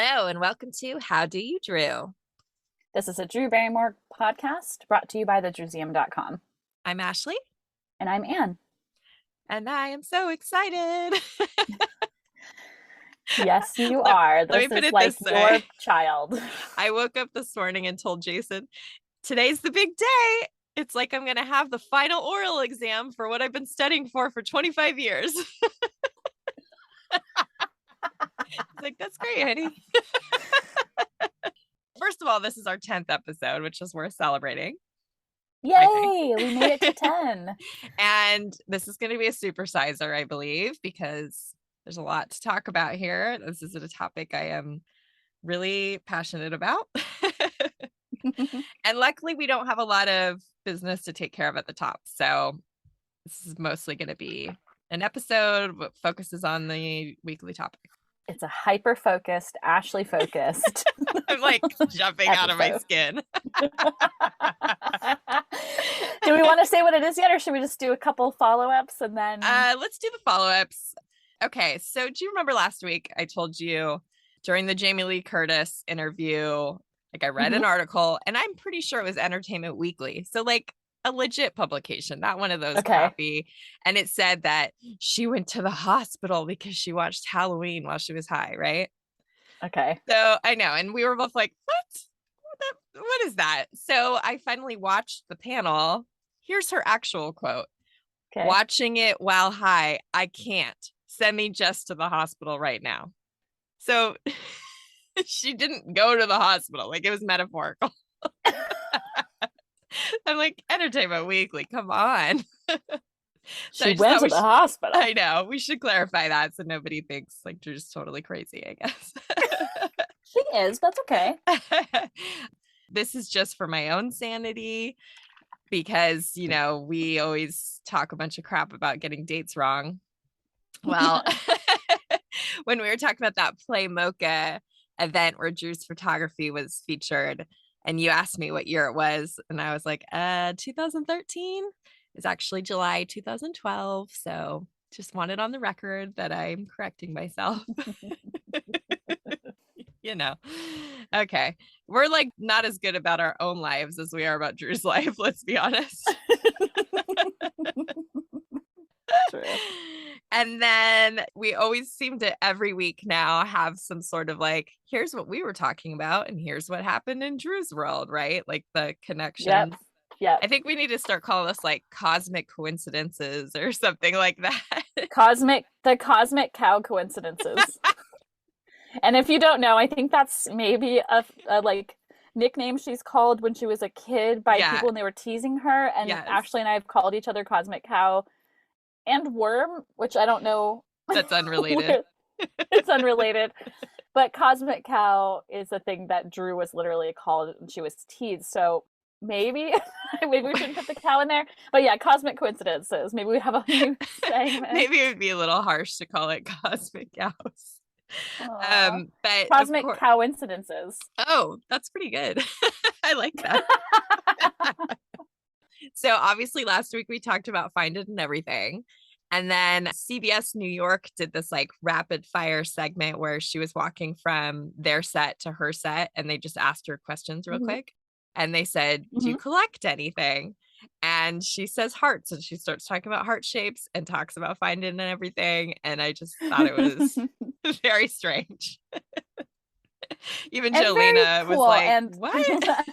Hello, and welcome to How Do You Drew? This is a Drew Barrymore podcast brought to you by thedrewseum.com. I'm Ashley, And I'm Anne. and I am so excited. Yes, you let, are. let me This put is it like this your way. child. I woke up this morning and told Jason, today's the big day. It's like I'm going to have the final oral exam for what I've been studying for 25 years. He's like, that's great, honey. First of all, this is our 10th episode, which is worth celebrating. I think. Yay! We made it to 10. And this is going to be a supersizer, I believe, because there's a lot to talk about here. This is a topic I am really passionate about. And luckily, we don't have a lot of business to take care of at the top. So this is mostly going to be an episode that focuses on the weekly topic. It's a hyper-focused, Ashley-focused I'm like jumping out of my skin. Do we want to say what it is yet, or should we just do a couple follow-ups and then... Let's do the follow-ups. Okay, so do you remember last week I told you during the Jamie Lee Curtis interview, like I read an article, and I'm pretty sure it was Entertainment Weekly. So like a legit publication, not one of those crappy. And it said that she went to the hospital because she watched Halloween while she was high, right? Okay. So I know. And we were both like, what is that? So I finally watched the panel. Here's her actual quote. Okay. Watching it while high, I can't. Send me just to the hospital right now. So she didn't go to the hospital. Like it was metaphorical. I'm like, Entertainment Weekly, come on. She went to the hospital. I know. We should clarify that so nobody thinks like Drew's totally crazy, I guess. She is. That's okay. This is just for my own sanity because, you know, we always talk a bunch of crap about getting dates wrong. Well, when we were talking about that Play Mocha event where Drew's photography was featured, and you asked me what year it was, and I was like, 2013. It's actually July 2012. So just wanted on the record that I'm correcting myself. You know. Okay. We're like not as good about our own lives as we are about Drew's life, let's be honest. True. And then we always seem to every week now have some sort of like, here's what we were talking about and here's what happened in Drew's world, right? Like the connections. Yep. I think we need to start calling this like cosmic coincidences or something like that. The cosmic cow coincidences. And if you don't know, I think that's maybe a like nickname she's called when she was a kid by people and they were teasing her. And Ashley and I have called each other Cosmic Cow and Worm, which I don't know. That's unrelated. It's unrelated. But Cosmic Cow is a thing that Drew was literally called when she was teased. So maybe we shouldn't put the cow in there. But yeah, cosmic coincidences. Maybe we have a new segment. Maybe it would be a little harsh to call it Cosmic Cows. But cosmic coincidences. Oh, that's pretty good. I like that. So obviously last week we talked about Find It and Everything. And then CBS New York did this like rapid fire segment where she was walking from their set to her set and they just asked her questions real quick. And they said, do you collect anything? And she says hearts, and she starts talking about heart shapes and talks about Find It and Everything. And I just thought it was very strange. Even and Jolena cool. was like, what?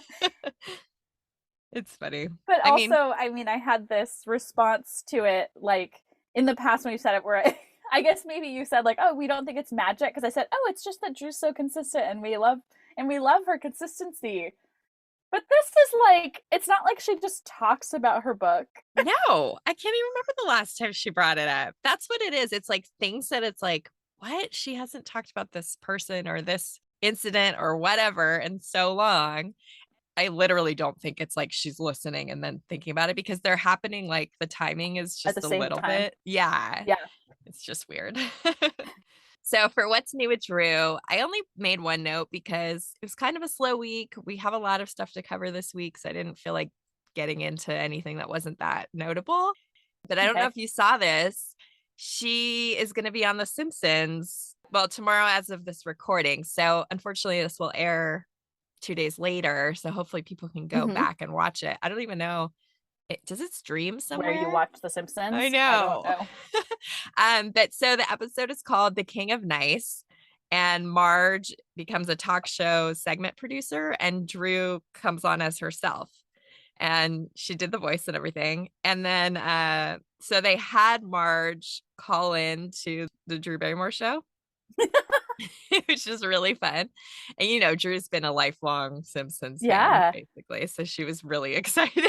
It's funny. But I mean, I had this response to it, like in the past when you said it, where I guess maybe you said like, oh, we don't think it's magic. Because I said, oh, it's just that Drew's so consistent and we love her consistency. But this is like, it's not like she just talks about her book. No, I can't even remember the last time she brought it up. That's what it is. It's like things that it's like, what? She hasn't talked about this person or this incident or whatever in so long. I literally don't think it's like she's listening and then thinking about it because they're happening. Like the timing is just a little bit. Yeah. It's just weird. So for what's new with Drew, I only made one note because it was kind of a slow week. We have a lot of stuff to cover this week, so I didn't feel like getting into anything that wasn't that notable. But I don't know if you saw this. She is going to be on The Simpsons Well, tomorrow as of this recording. So unfortunately, this will air 2 days later. So hopefully people can go Mhm. back and watch it. I don't even know. Does it stream Where you somewhere? watch The I Simpsons? I don't know. know. But so the episode is called The King of Nice, and Marge becomes a talk show segment producer, and Drew comes on as herself. And she did the voice and everything. And then so they had Marge call in to the Drew Barrymore show, which is really fun. And Drew's been a lifelong Simpsons fan, Yeah. basically. So she was really excited.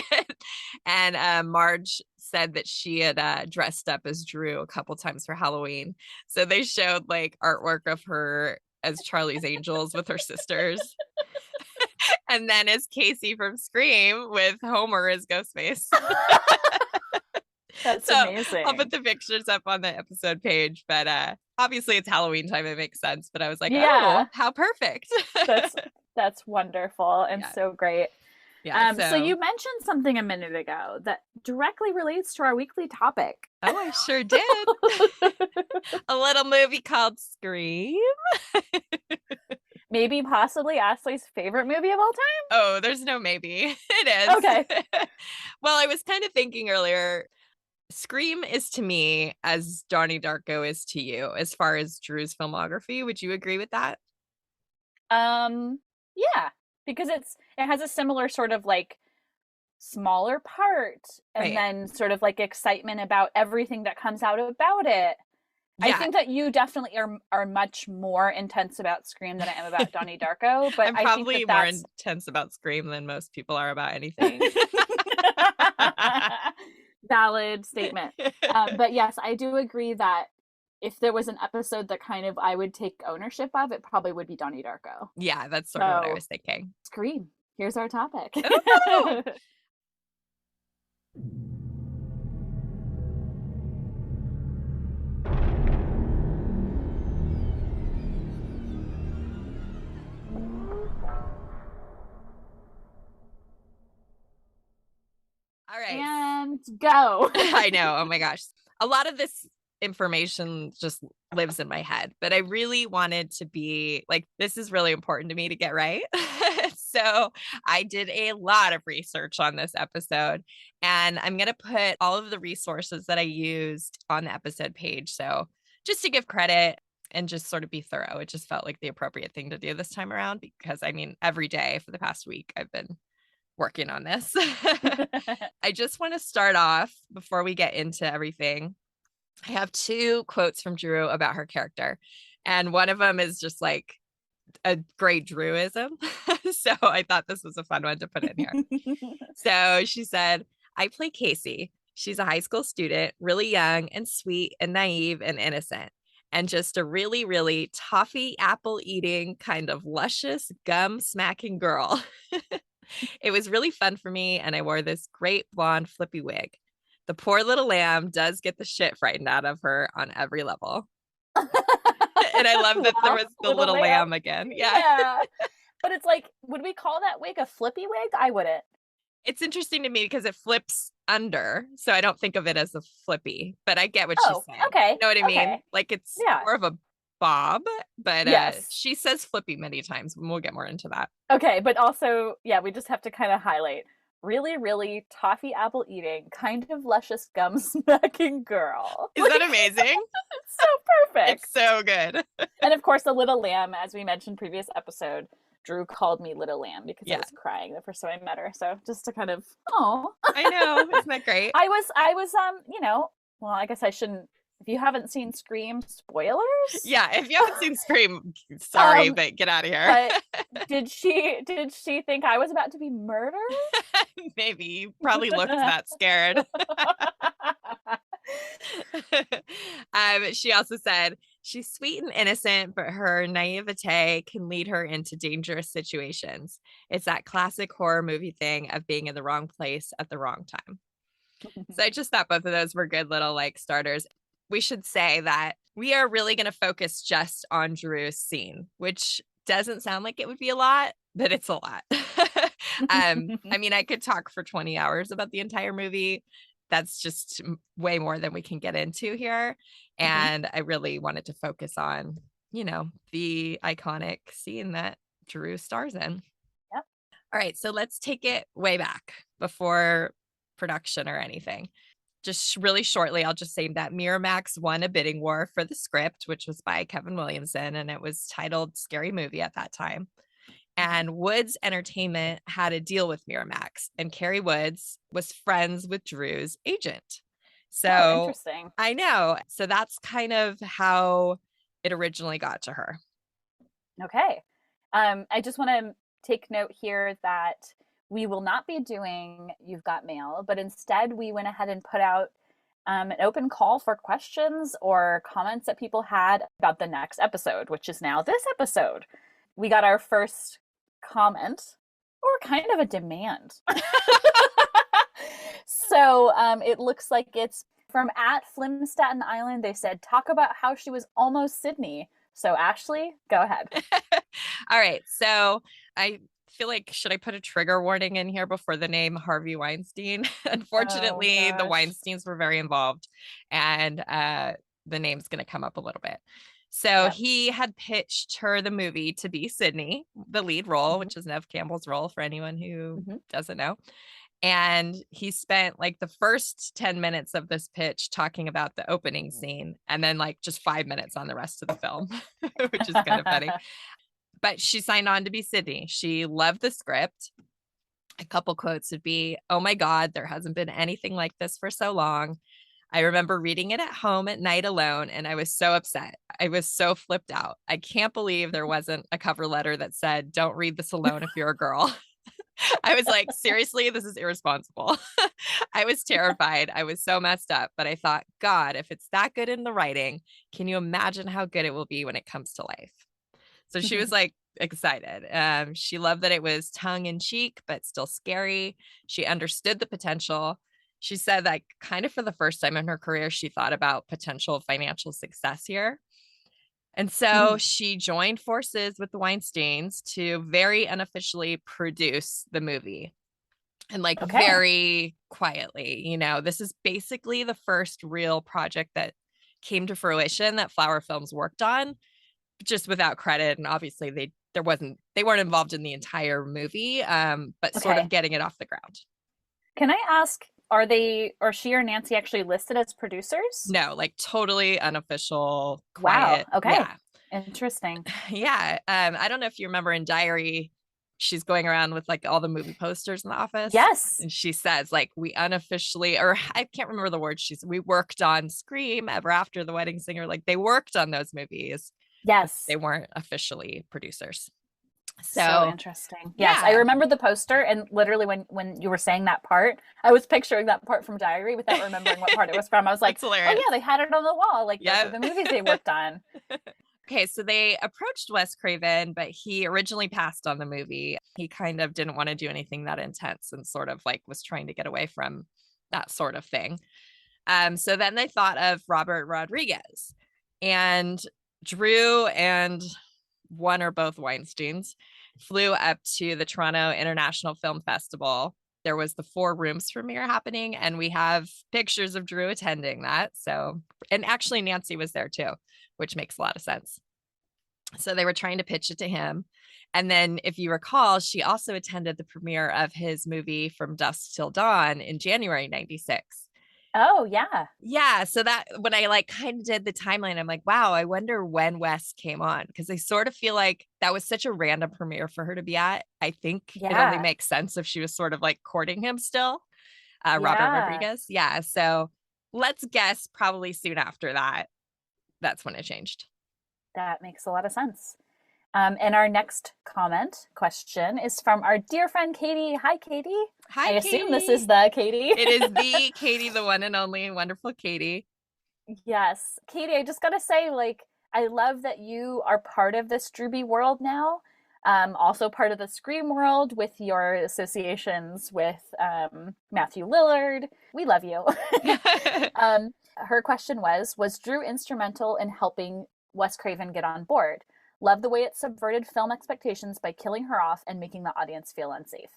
And Marge said that she had dressed up as Drew a couple times for Halloween. So they showed like artwork of her as Charlie's Angels with her sisters. And then as Casey from Scream with Homer as Ghostface. That's So I'll put amazing. the pictures up on the episode page, but obviously it's Halloween time. It makes sense. But I was like, oh, Yeah. how perfect. That's that's wonderful and Yeah. so great. Yeah. So So, you mentioned something a minute ago that directly relates to our weekly topic. oh, I sure did. A little movie called Scream. Maybe possibly Ashley's favorite movie of all Oh, there's no maybe. It time? is. Okay. Well, I was kind of thinking earlier, Scream is to me as Donnie Darko is to you, as far as Drew's filmography. Would you agree with that? Yeah, because it has a similar sort of like smaller part and Right. then sort of like excitement about everything that comes out about it. I Yeah. think that you definitely are much more intense about Scream than I am about Donnie Darko, but I'm I think that probably more that's intense about Scream than most people are about anything. valid statement. But yes, I do agree that if there was an episode that kind of I would take ownership of, it probably would be Donnie Darko. Yeah, that's sort of what I So, was thinking. Scream. Here's our topic. Ooh! All right. And go. I know. Oh my gosh. A lot of this information just lives in my head, but I really wanted to be like, this is really important to me to get right. So I did a lot of research on this episode, and I'm going to put all of the resources that I used on the episode page. So just to give credit and just sort of be thorough, it just felt like the appropriate thing to do this time around because I mean, every day for the past week, I've been working on this. I just want to start off before we get into everything. I have two quotes from Drew about her character, and one of them is just like a great Drewism. So I thought this was a fun one to put in here. So she said, I play Casey. She's a high school student, really young and sweet and naive and innocent, and just a really, really toffee apple eating, kind of luscious gum smacking girl. It was really fun for me, and I wore this great blonde flippy wig. The poor little lamb does get the shit frightened out of her on every level. And I love that there Wow, was the little little lamb. lamb again. Yeah. Yeah. But it's like, would we call that wig a flippy wig? I wouldn't. It's interesting to me because it flips under. So I don't think of it as a flippy, but I get what she's Oh, saying. okay. You know what I mean? Okay. Like it's Yeah. more of a bob, but Yes. she says flippy many times. We'll get more into that. Okay, but also, yeah, we just have to kind of highlight really, really toffee apple eating, kind of luscious gum smacking girl. Is that amazing? It's so perfect. It's so good. And of course, the little lamb, as we mentioned previous episode, Drew called me little lamb because I Yeah. was crying the first time I met her. So just to kind of, oh, I know. Isn't that great? I was, well, I guess I shouldn't. If you haven't seen Scream, spoilers. Yeah, if you haven't seen Scream, sorry, Um, but get out of here. But did she think I was about to be murdered? Maybe you probably looked that scared. She also said she's sweet and innocent, but her naivete can lead her into dangerous situations. It's that classic horror movie thing of being in the wrong place at the wrong time. So I just thought both of those were good little like starters. We should say that we are really going to focus just on Drew's scene, which doesn't sound like it would be a lot, but it's a lot. I mean, I could talk for 20 hours about the entire movie. That's just way more than we can get into here. And I really wanted to focus on the iconic scene that Drew stars in. Yep. All right, so let's take it way back before production or anything. Just really shortly, I'll just say that Miramax won a bidding war for the script, which was by Kevin Williamson, and it was titled Scary Movie at that time. And Woods Entertainment had a deal with Miramax, and Carrie Woods was friends with Drew's agent. Oh, So interesting. I know. So that's kind of how it originally got to her. Okay. I just want to take note here that we will not be doing You've Got Mail, but instead we went ahead and put out an open call for questions or comments that people had about the next episode, which is now this episode. We got our first comment, or kind of a demand. So it looks like it's from @Flim Staten Island. They said, talk about how she was almost Sydney. So Ashley, go ahead. All right. So I feel like, should I put a trigger warning in here before the name Harvey Weinstein? Unfortunately, the Weinsteins were very involved, and the name's going to come up a little bit. So he had pitched her the movie to be Sydney, the lead role, which is Neve Campbell's role for anyone who doesn't know. And he spent like the first 10 minutes of this pitch talking about the opening scene, and then like just 5 minutes on the rest of the film, which is kind of funny. But she signed on to be Sydney. She loved the script. A couple quotes would be, "Oh my God, there hasn't been anything like this for so long. I remember reading it at home at night alone, and I was so upset. I was so flipped out. I can't believe there wasn't a cover letter that said, 'Don't read this alone if you're a girl.'" I was like, seriously, this is irresponsible. I was terrified. I was so messed up, but I thought, God, if it's that good in the writing, can you imagine how good it will be when it comes to life? So she was like excited. She loved that it was tongue in cheek, but still scary. She understood the potential. She said that kind of for the first time in her career, she thought about potential financial success here. And so she joined forces with the Weinsteins to very unofficially produce the movie, and like very quietly. This is basically the first real project that came to fruition that Flower Films worked on, just without credit. And obviously they weren't involved in the entire movie, but sort of getting it off the ground. Can I ask, are they, or she or Nancy actually listed as producers? No, like totally unofficial, quiet. Wow. Okay. Yeah. Interesting. Yeah. I don't know if you remember in Diary, she's going around with like all the movie posters in the office. Yes. And she says like, we unofficially, or I can't remember the word we worked on Scream, Ever After, The Wedding Singer. Like they worked on those movies. Yes. They weren't officially producers. So interesting. Yes, I remember the poster, and literally when you were saying that part, I was picturing that part from Diary without remembering what part it was from. I was like, oh yeah, they had it on the wall. Like those are the movies they worked on. Okay, so they approached Wes Craven, but he originally passed on the movie. He kind of didn't want to do anything that intense and sort of like was trying to get away from that sort of thing. So then they thought of Robert Rodriguez, and Drew and one or both Weinsteins flew up to the Toronto International Film Festival. There was the 4 Rooms premiere happening, and we have pictures of Drew attending that. So, and actually Nancy was there too, which makes a lot of sense. So they were trying to pitch it to him. And then if you recall, she also attended the premiere of his movie From Dusk Till Dawn in January 96. Oh, yeah. Yeah. So that when I like kind of did the timeline, I'm like, wow, I wonder when Wes came on, because I sort of feel like that was such a random premiere for her to be at. I think it only makes sense if she was sort of like courting him still, Robert Rodriguez. Yeah. So let's guess probably soon after that, that's when it changed. That makes a lot of sense. And our next question is from our dear friend Katie. Hi, Katie. Hi, I assume this is the Katie. It is the Katie, the one and only wonderful Katie. Yes. Katie, I just got to say, like, I love that you are part of this Drewby world now. Also part of the Scream world with your associations with Matthew Lillard. We love you. Her question was Drew instrumental in helping Wes Craven get on board? Love the way it subverted film expectations by killing her off and making the audience feel unsafe.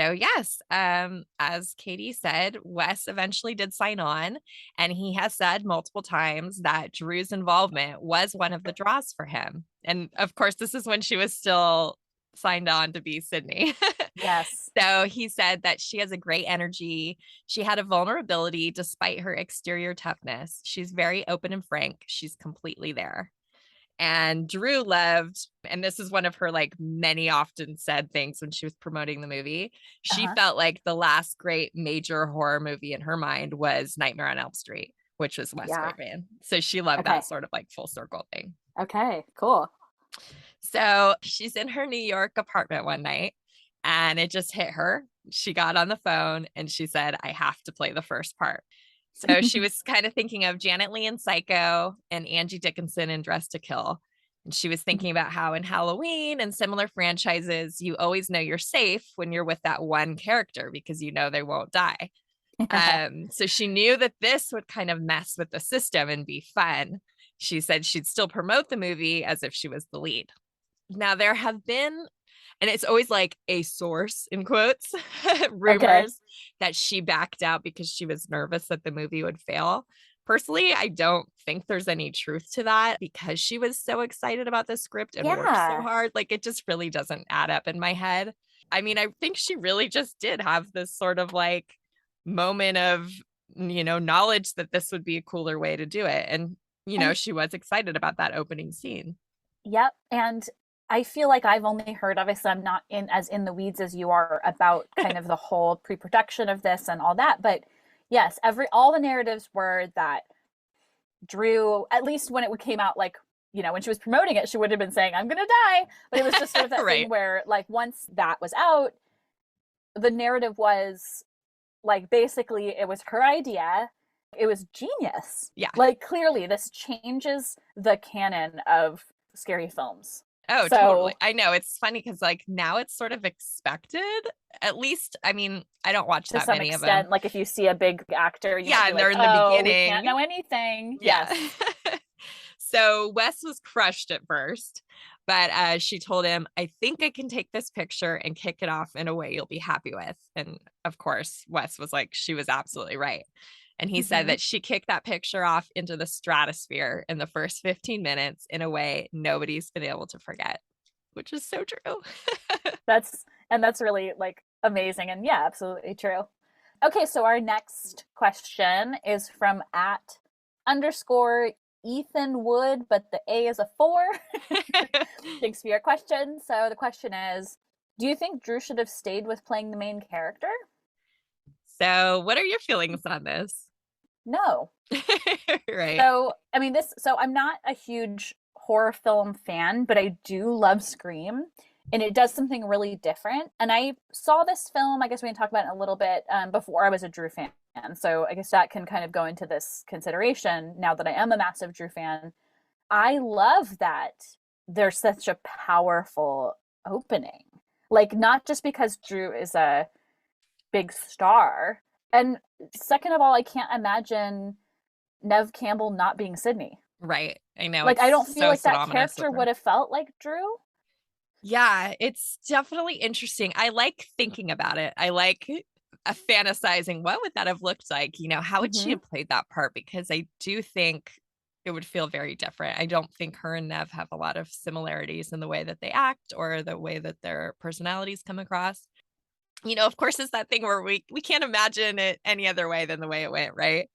So yes, as Katie said, Wes eventually did sign on, and he has said multiple times that Drew's involvement was one of the draws for him. And of course, this is when she was still signed on to be Sydney. Yes. So he said that she has a great energy. She had a vulnerability despite her exterior toughness. She's very open and frank. She's completely there. And Drew loved, and this is one of her like many often said things when she was promoting the movie. She Uh-huh. felt like the last great major horror movie in her mind was Nightmare on Elm Street, which was Wes Yeah. Craven. So she loved Okay. that sort of like full circle thing. Okay. Cool. So she's in her New York apartment one night and it just hit her. She got on the phone and she said, I have to play the first part. So she was kind of thinking of Janet Leigh in Psycho and Angie Dickinson in Dress to Kill. And she was thinking about how in Halloween and similar franchises, you always know you're safe when you're with that one character because you know they won't die. So she knew that this would kind of mess with the system and be fun. She said she'd still promote the movie as if she was the lead. Now, there have been, and it's always like a source in quotes, Okay. rumors that she backed out because she was nervous that the movie would fail. Personally, I don't think there's any truth to that because she was so excited about the script and worked so Yeah. hard. Like it just really doesn't add up in my head. I mean, I think she really just did have this sort of like moment of, knowledge that this would be a cooler way to do it. And, And she was excited about that opening scene. yep. And I feel like I've only heard, obviously, I'm not in the weeds as you are about kind of the whole pre-production of this and all that. But yes, all the narratives were that Drew, at least when it came out, like, when she was promoting it, she would have been saying, I'm gonna die. But it was just sort of that Right. thing where, like, once that was out, the narrative was like basically it was her idea. It was genius. Yeah. Like clearly this changes the canon of scary films. Oh, totally. So I know. It's funny because like now it's sort of expected. At least, I mean, I don't watch to that some many of them. extent, like if you see a big actor, you might Yeah, be and they're like, in the oh, we can't beginning. know anything. Yeah. Yes. So Wes was crushed at first, but she told him, I think I can take this picture and kick it off in a way you'll be happy with. And of course, Wes was like, she was absolutely right. And he said Mm-hmm. that she kicked that picture off into the stratosphere in the first 15 minutes in a way nobody's been able to forget, which is so true. That's really like amazing and yeah, absolutely true. Okay, so our next question is from at underscore Ethan Wood, but the A is a 4. Thanks for your question. So the question is, do you think Drew should have stayed with playing the main character? So, what are your feelings on this? No. Right. So I'm not a huge horror film fan, but I do love Scream, and it does something really different. And I saw this film, I guess we can talk about it a little bit, before I was a Drew fan. So I guess that can kind of go into this consideration now that I am a massive Drew fan. I love that there's such a powerful opening. Like, not just because Drew is a big star. And second of all, I can't imagine Nev Campbell not being Sydney. Right. I know Like, it's I don't feel so like that synonymous with character her. would have felt like Drew. Yeah, it's definitely interesting. I like thinking about it. I like fantasizing what would that have looked like? How would she Mm-hmm. have played that part? Because I do think it would feel very different. I don't think her and Nev have a lot of similarities in the way that they act or the way that their personalities come across. Of course, it's that thing where we can't imagine it any other way than the way it went, right?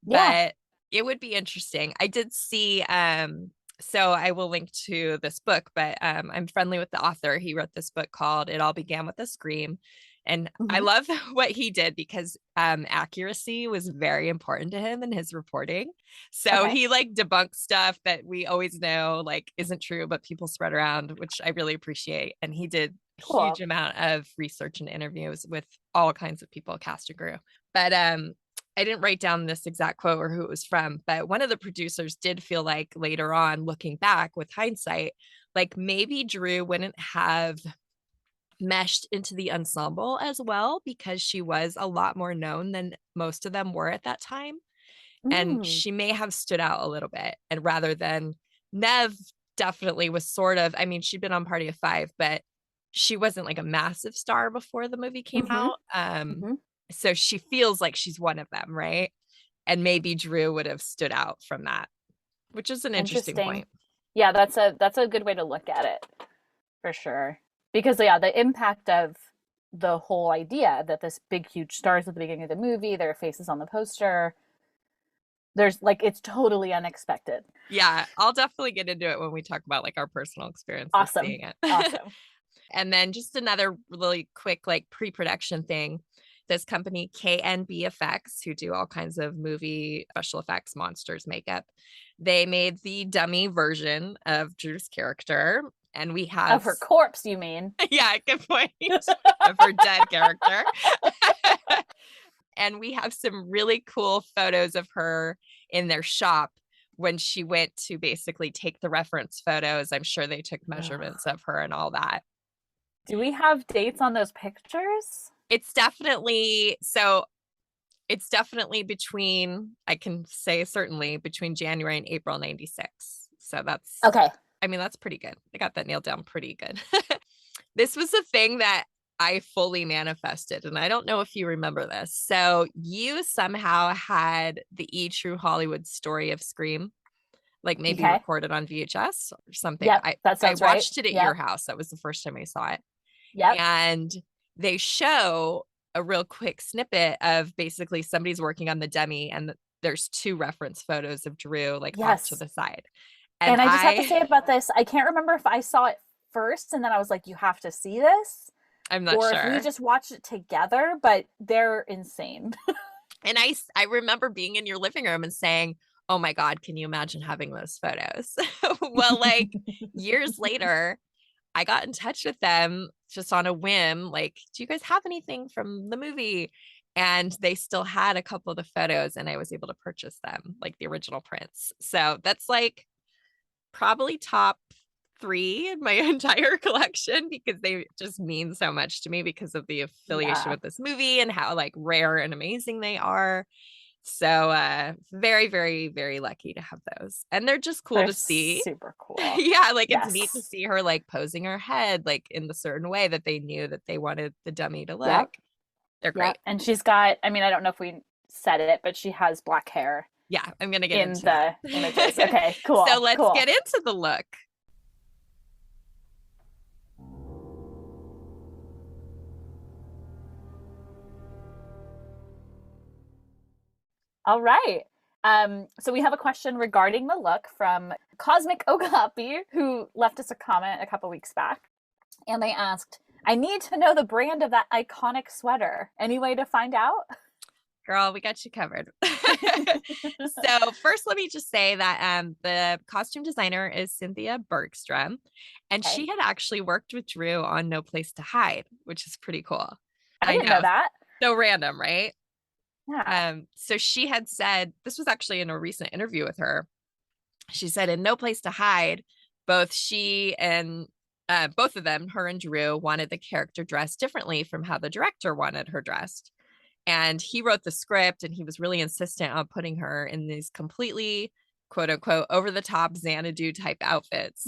Yeah. But it would be interesting. I did see so I will link to this book, but I'm friendly with the author. He wrote this book called It All Began with a Scream. And I Mm-hmm. love what he did because accuracy was very important to him in his reporting. So Okay. he like debunked stuff that we always know like isn't true, but people spread around, which I really appreciate. And he did a huge Cool. amount of research and interviews with all kinds of people, cast and crew. But I didn't write down this exact quote or who it was from, but one of the producers did feel like later on, looking back with hindsight, like maybe Drew wouldn't have meshed into the ensemble as well because she was a lot more known than most of them were at that time. And Mm. she may have stood out a little bit. And rather than Nev definitely was sort of, I mean, she'd been on Party of Five, but she wasn't like a massive star before the movie came Mm-hmm. out. Mm-hmm. So she feels like she's one of them, right? And maybe Drew would have stood out from that, which is an interesting Interesting. point. Yeah, that's a good way to look at it for sure. Because yeah, the impact of the whole idea that this big huge stars at the beginning of the movie, their faces on the poster, there's like it's totally unexpected. Yeah, I'll definitely get into it when we talk about like our personal experiences Awesome. seeing it. Awesome. And then just another really quick like pre-production thing. This company KNB Effects, who do all kinds of movie special effects, monsters, makeup, they made the dummy version of Drew's character. And we Of have, her corpse, you mean? yeah, good point, of her dead character. And we have some really cool photos of her in their shop when she went to basically take the reference photos. I'm sure they took measurements of her and all that. Do we have dates on those pictures? It's definitely so it's definitely between, I can say certainly between January and April 96. So that's, Okay. I mean, that's pretty good. I got that nailed down pretty good. This was a thing that I fully manifested. And I don't know if you remember this. So you somehow had the E True Hollywood story of Scream, like maybe Okay. recorded on VHS or something. Yep, that I sounds right. watched it at your Yep. house. That was the first time I saw it. Yep. And they show a real quick snippet of basically somebody's working on the dummy and there's two reference photos of Drew like off to Yes. the side. And And I just have to say about this, I can't remember if I saw it first and then I was like, you have to see this, I'm not or if we sure. just watched it together, but they're insane. And I remember being in your living room and saying, "Oh my God, can you imagine having those photos?" Well, like years later, I got in touch with them just on a whim, like, "Do you guys have anything from the movie?" And they still had a couple of the photos, and I was able to purchase them, like the original prints. So that's like probably top three in my entire collection because they just mean so much to me because of the affiliation Yeah. with this movie and how like rare and amazing they are. So very, very, very lucky to have those. And they're just cool They're to see. super cool. Yeah, like it's neat to Yes. see her like posing her head like in the certain way that they knew that they wanted the dummy to look. Yep. They're Yep. great. And she's got, I mean, I don't know if we said it, but she has black hair Yeah, I'm gonna get in into that. the images. Okay, So cool. let's Cool. get into the look. All right. So we have a question regarding the look from Cosmic Okapi, who left us a comment a couple weeks back. And they asked, I need to know the brand of that iconic sweater. Any way to find out? Girl, we got you covered. So first, let me just say that the costume designer is Cynthia Bergstrom, and Okay. she had actually worked with Drew on No Place to Hide, which is pretty cool. I I didn't know know, that. so random, right? Yeah. So she had said this was actually in a recent interview with her. She said in No Place to Hide, both she and both of them, her and Drew, wanted the character dressed differently from how the director wanted her dressed. And he wrote the script and he was really insistent on putting her in these completely quote unquote over the top Xanadu type outfits.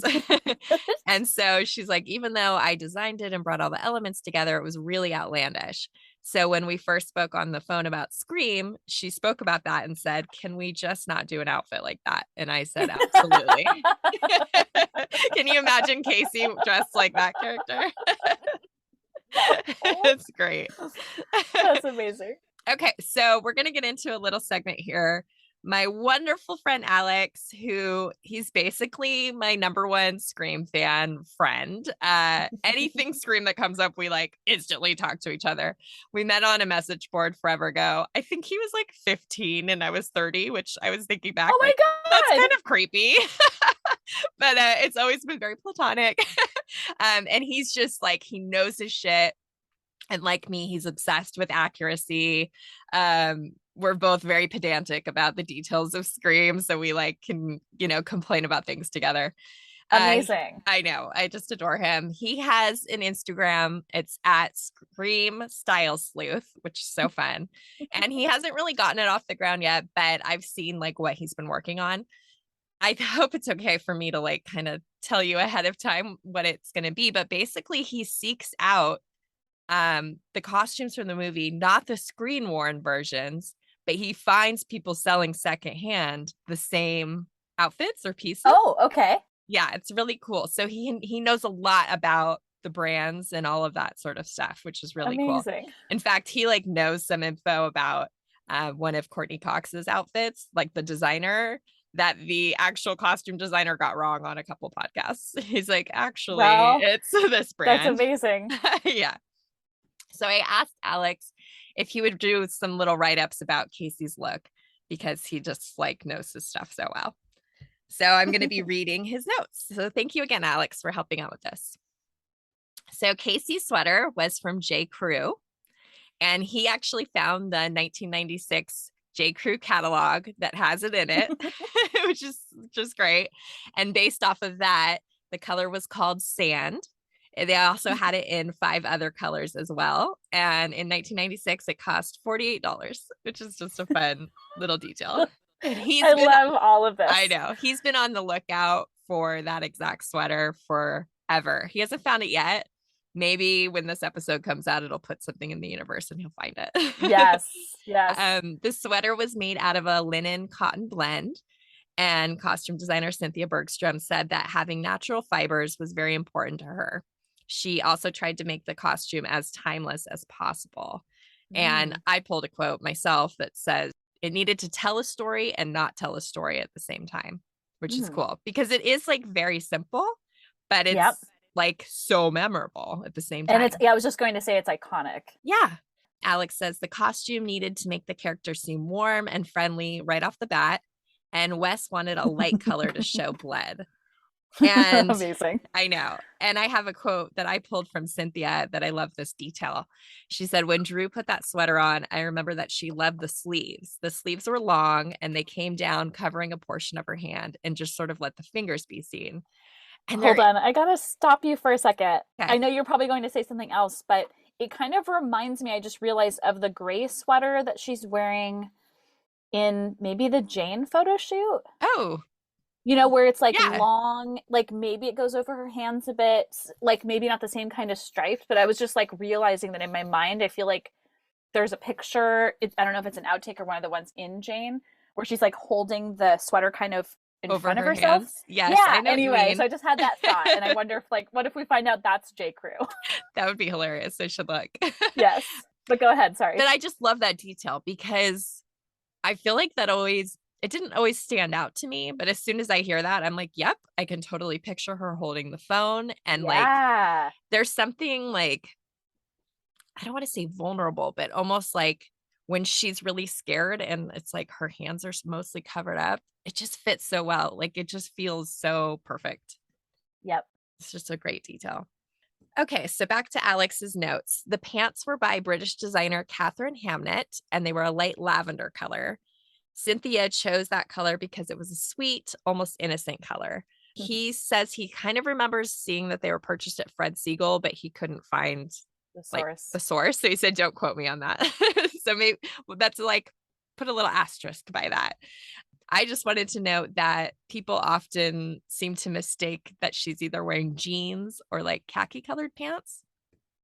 And so she's like, even though I designed it and brought all the elements together, it was really outlandish. So when we first spoke on the phone about Scream, she spoke about that and said, "Can we just not do an outfit like that?" And I said, "Absolutely." Can you imagine Casey dressed like that character? It's great. That's amazing. Okay, so we're going to get into a little segment here. My wonderful friend Alex, who he's basically my number one Scream fan friend. Anything Scream that comes up, we like instantly talk to each other. We met on a message board forever ago. I think he was like 15 and I was 30, which I was thinking back, Oh my like, that's God. kind of creepy. But it's always been very platonic. And he's just like, he knows his shit. And like me, he's obsessed with accuracy. We're both very pedantic about the details of Scream, so we like can, complain about things together. Uh, Amazing. I know, I just adore him. He has an Instagram. It's at Scream Style Sleuth, which is so fun. And he hasn't really gotten it off the ground yet, but I've seen like what he's been working on. I hope it's okay for me to like kind of tell you ahead of time what it's going to be, but basically he seeks out the costumes from the movie, not the screen worn versions, but he finds people selling secondhand the same outfits or pieces. Oh, okay. Yeah, it's really cool. So he knows a lot about the brands and all of that sort of stuff, which is really cool. Amazing. In fact, he like knows some info about one of Courtney Cox's outfits, like the designer that the actual costume designer got wrong on a couple podcasts. He's like, actually, Well, it's this that's brand. amazing. Yeah. So I asked Alex if he would do some little write-ups about Casey's look because he just like knows his stuff so well. So I'm going to be reading his notes. So thank you again, Alex, for helping out with this. So Casey's sweater was from J. Crew, and he actually found the 1996 J. Crew catalog that has it in it, which is just great. And based off of that, the color was called Sand. They also had it in 5 other colors as well. And in 1996, it cost $48, which is just a fun little detail. And I love all of this. I know, he's been on the lookout for that exact sweater forever. He hasn't found it yet. Maybe when this episode comes out, it'll put something in the universe and he'll find it. Yes, yes. The sweater was made out of a linen cotton blend. And costume designer Cynthia Bergstrom said that having natural fibers was very important to her. She also tried to make the costume as timeless as possible. And I pulled a quote myself that says it needed to tell a story and not tell a story at the same time, which is cool because it is like very simple, but it's like so memorable at the same time. And it's, yeah, I was just going to say it's iconic. Yeah. Alex says the costume needed to make the character seem warm and friendly right off the bat. And Wes wanted a light color to show bled. And amazing. I know. And I have a quote that I pulled from Cynthia that I love this detail. She said, when Drew put that sweater on, I remember that she loved the sleeves. The sleeves were long and they came down covering a portion of her hand and just sort of let the fingers be seen. And hold on, I gotta stop you for a second. Okay. I know you're probably going to say something else, but it kind of reminds me, I just realized, of the gray sweater that she's wearing in maybe the Jane photo shoot. Oh, you know, where it's like long, like maybe it goes over her hands a bit, like maybe not the same kind of stripes, but I was just like realizing that in my mind, I feel like there's a picture, I don't know if it's an outtake or one of the ones in Jane, where she's like holding the sweater kind of in over front of her herself. Hands. Yes. Yeah. I know Anyway, so I just had that thought, and I wonder if, like, what if we find out that's J. Crew? That would be hilarious. I should look. Yes, but go ahead. Sorry. But I just love that detail because I feel like that always, it didn't always stand out to me, but as soon as I hear that, I'm like, yep, I can totally picture her holding the phone. And like, there's something like, I don't want to say vulnerable, but almost like when she's really scared and it's like her hands are mostly covered up, it just fits so well. Like it just feels so perfect. Yep. It's just a great detail. Okay, so back to Alex's notes. The pants were by British designer Catherine Hamnett, and they were a light lavender color. Cynthia chose that color because it was a sweet, almost innocent color. He says he kind of remembers seeing that they were purchased at Fred Siegel, but he couldn't find the source. Like, the source. So he said, don't quote me on that. So maybe that's like, put a little asterisk by that. I just wanted to note that people often seem to mistake that she's either wearing jeans or like khaki colored pants.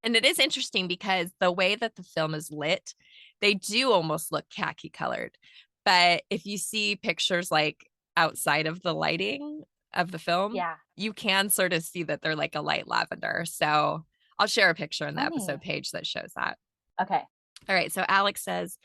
And it is interesting because the way that the film is lit, they do almost look khaki colored. But if you see pictures like outside of the lighting of the film, you can sort of see that they're like a light lavender. So I'll share a picture in the episode page that shows that. Okay. All right. So Alex says,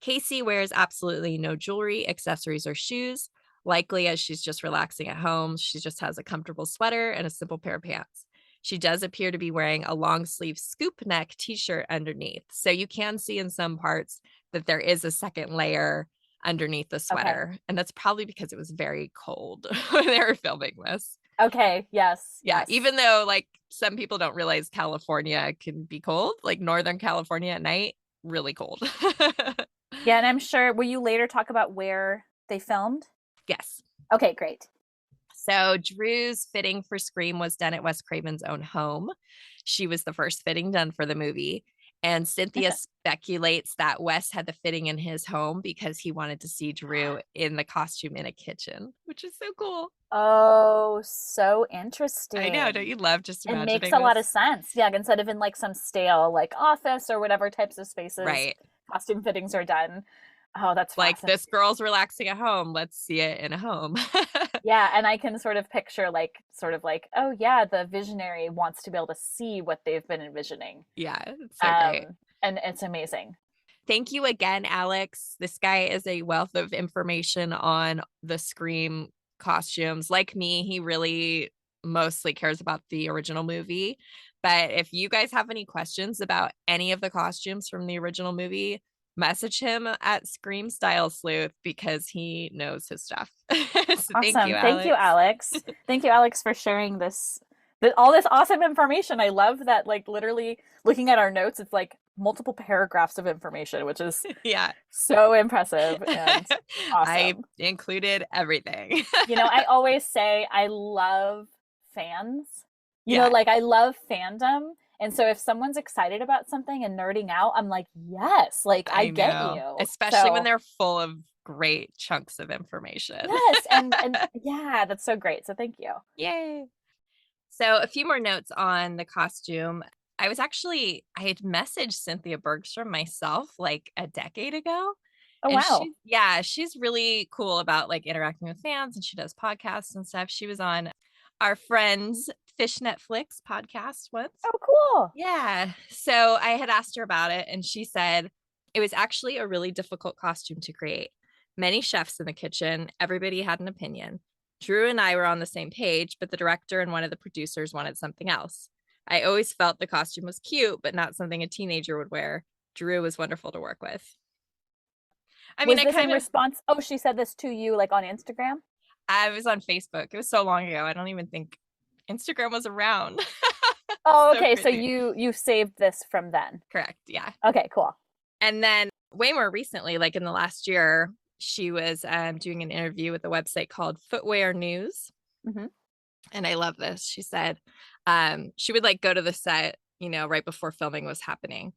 Casey wears absolutely no jewelry, accessories, or shoes. Likely as she's just relaxing at home, she just has a comfortable sweater and a simple pair of pants. She does appear to be wearing a long sleeve scoop neck t-shirt underneath. So you can see in some parts that there is a second layer underneath the sweater. And that's probably because it was very cold when they were filming this. Okay. Yes. Yeah. Even though like some people don't realize California can be cold, like Northern California at night, really cold. Yeah. And I'm sure, will you later talk about where they filmed? Yes. Okay, great. So Drew's fitting for Scream was done at Wes Craven's own home. She was the first fitting done for the movie. And Cynthia speculates that Wes had the fitting in his home because he wanted to see Drew in the costume in a kitchen, which is so cool. Oh, so I know. Don't interesting. you love just It makes imagining a lot of this? sense. Yeah, like, instead of in like some stale like office or whatever types of spaces Right. costume fittings are done. Oh, that's Like fascinating. this girl's relaxing at home. Let's see it in a home. Yeah, and I can sort of picture like sort of like, oh yeah, the visionary wants to be able to see what they've been envisioning. Yeah, it's so great. And it's amazing. Thank you again, Alex. This guy is a wealth of information on the Scream costumes. Like me, he really mostly cares about the original movie. But if you guys have any questions about any of the costumes from the original movie, message him at Scream Style Sleuth because he knows his stuff. So thank you, Awesome. Thank you, Alex. Alex. Thank you, Alex, for sharing all this awesome information. I love that, like, literally looking at our notes, it's like multiple paragraphs of information, which is Yeah. so impressive and I awesome. included everything. I always say I love fans. Yeah. Like I love fandom. And so if someone's excited about something and nerding out, I'm like, yes, like I I get know, you. especially when So they're full of great chunks of information. yes, and yeah, that's so great. So thank you. Yay. So, a few more notes on the costume. I had messaged Cynthia Bergstrom myself like a decade ago. Oh And wow. she's really cool about like interacting with fans and she does podcasts and stuff. She was on our friend's Fish Netflix podcast once. Oh cool. Yeah. So I had asked her about it, and she said it was actually a really difficult costume to create. Many chefs in the kitchen, everybody had an opinion. Drew and I were on the same page, but the director and one of the producers wanted something else. I always felt the costume was cute, but not something a teenager would wear. Drew was wonderful to work with. I mean, Was this in response? Oh, she said this to you like on Instagram? I was on Facebook. It was so long ago. I don't even think Instagram was around. Oh, So okay. So crazy. you saved this from then. Correct. Yeah. Okay, cool. And then way more recently, like in the last year, she was doing an interview with a website called Footwear News. Hmm. And I love this. She said she would like go to the set, right before filming was happening.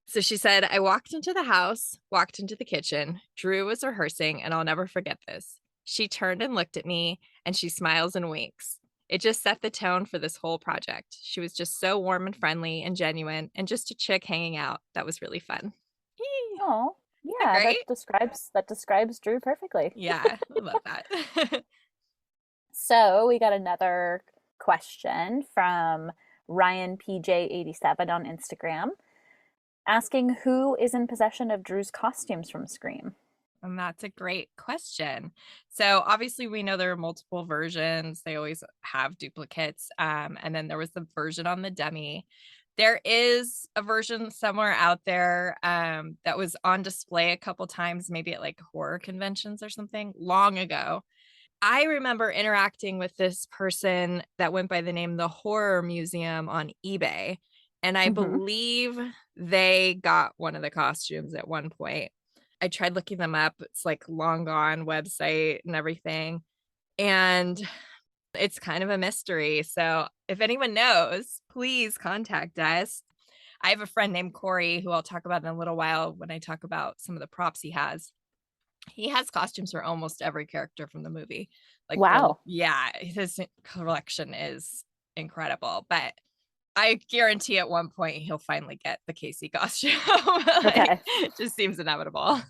So she said, I walked into the house, walked into the kitchen. Drew was rehearsing, and I'll never forget this. She turned and looked at me, and she smiles and winks. It just set the tone for this whole project. She was just so warm and friendly and genuine, and just a chick hanging out. That was really fun. Oh, Isn't that yeah, great? that describes Drew perfectly. Yeah, I love that. So we got another question from Ryan PJ87 on Instagram asking who is in possession of Drew's costumes from Scream. And that's a great question. So obviously we know there are multiple versions. They always have duplicates. And then there was the version on the dummy. There is a version somewhere out there that was on display a couple times, maybe at like horror conventions or something long ago. I remember interacting with this person that went by the name The Horror Museum on eBay. And I Mm-hmm. believe they got one of the costumes at one point. I tried looking them up. It's like long gone website and everything. And it's kind of a mystery. So if anyone knows, please contact us. I have a friend named Corey who I'll talk about in a little while when I talk about some of the props he has. He has costumes for almost every character from the movie. Wow. His collection is incredible. But I guarantee at one point he'll finally get the Casey costume. Okay. It just seems inevitable.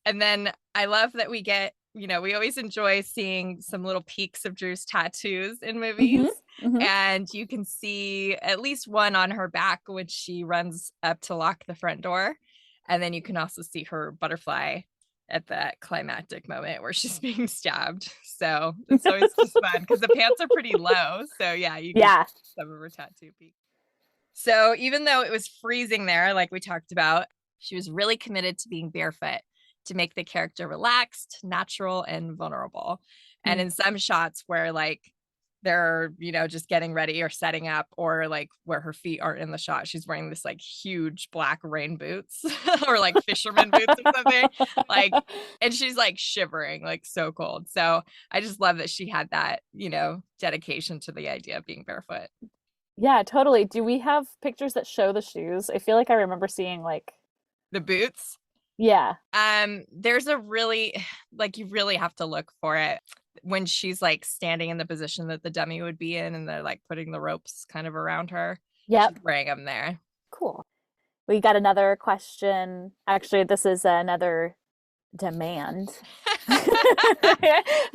And then I love that we always enjoy seeing some little peeks of Drew's tattoos in movies. Mm-hmm. Mm-hmm. And you can see at least one on her back when she runs up to lock the front door. And then you can also see her butterfly at that climactic moment where she's being stabbed. So it's always just fun because the pants are pretty low. So yeah, you can Yeah. see some of her tattoo peak. So even though it was freezing there, like we talked about, she was really committed to being barefoot to make the character relaxed, natural, and vulnerable. And Mm. in some shots where like they're, just getting ready or setting up, or like where her feet aren't in the shot, she's wearing this like huge black rain boots or like fisherman boots or something. Like, and she's like shivering, like so cold. So I just love that she had that, dedication to the idea of being barefoot. Yeah, totally. Do we have pictures that show the shoes? I feel like I remember seeing like, The boots. yeah. There's a really like you really have to look for it when she's like standing in the position that the dummy would be in, and they're like putting the ropes kind of around her. She's Yep. wearing them there. Cool. We got another question. Actually, this is another demand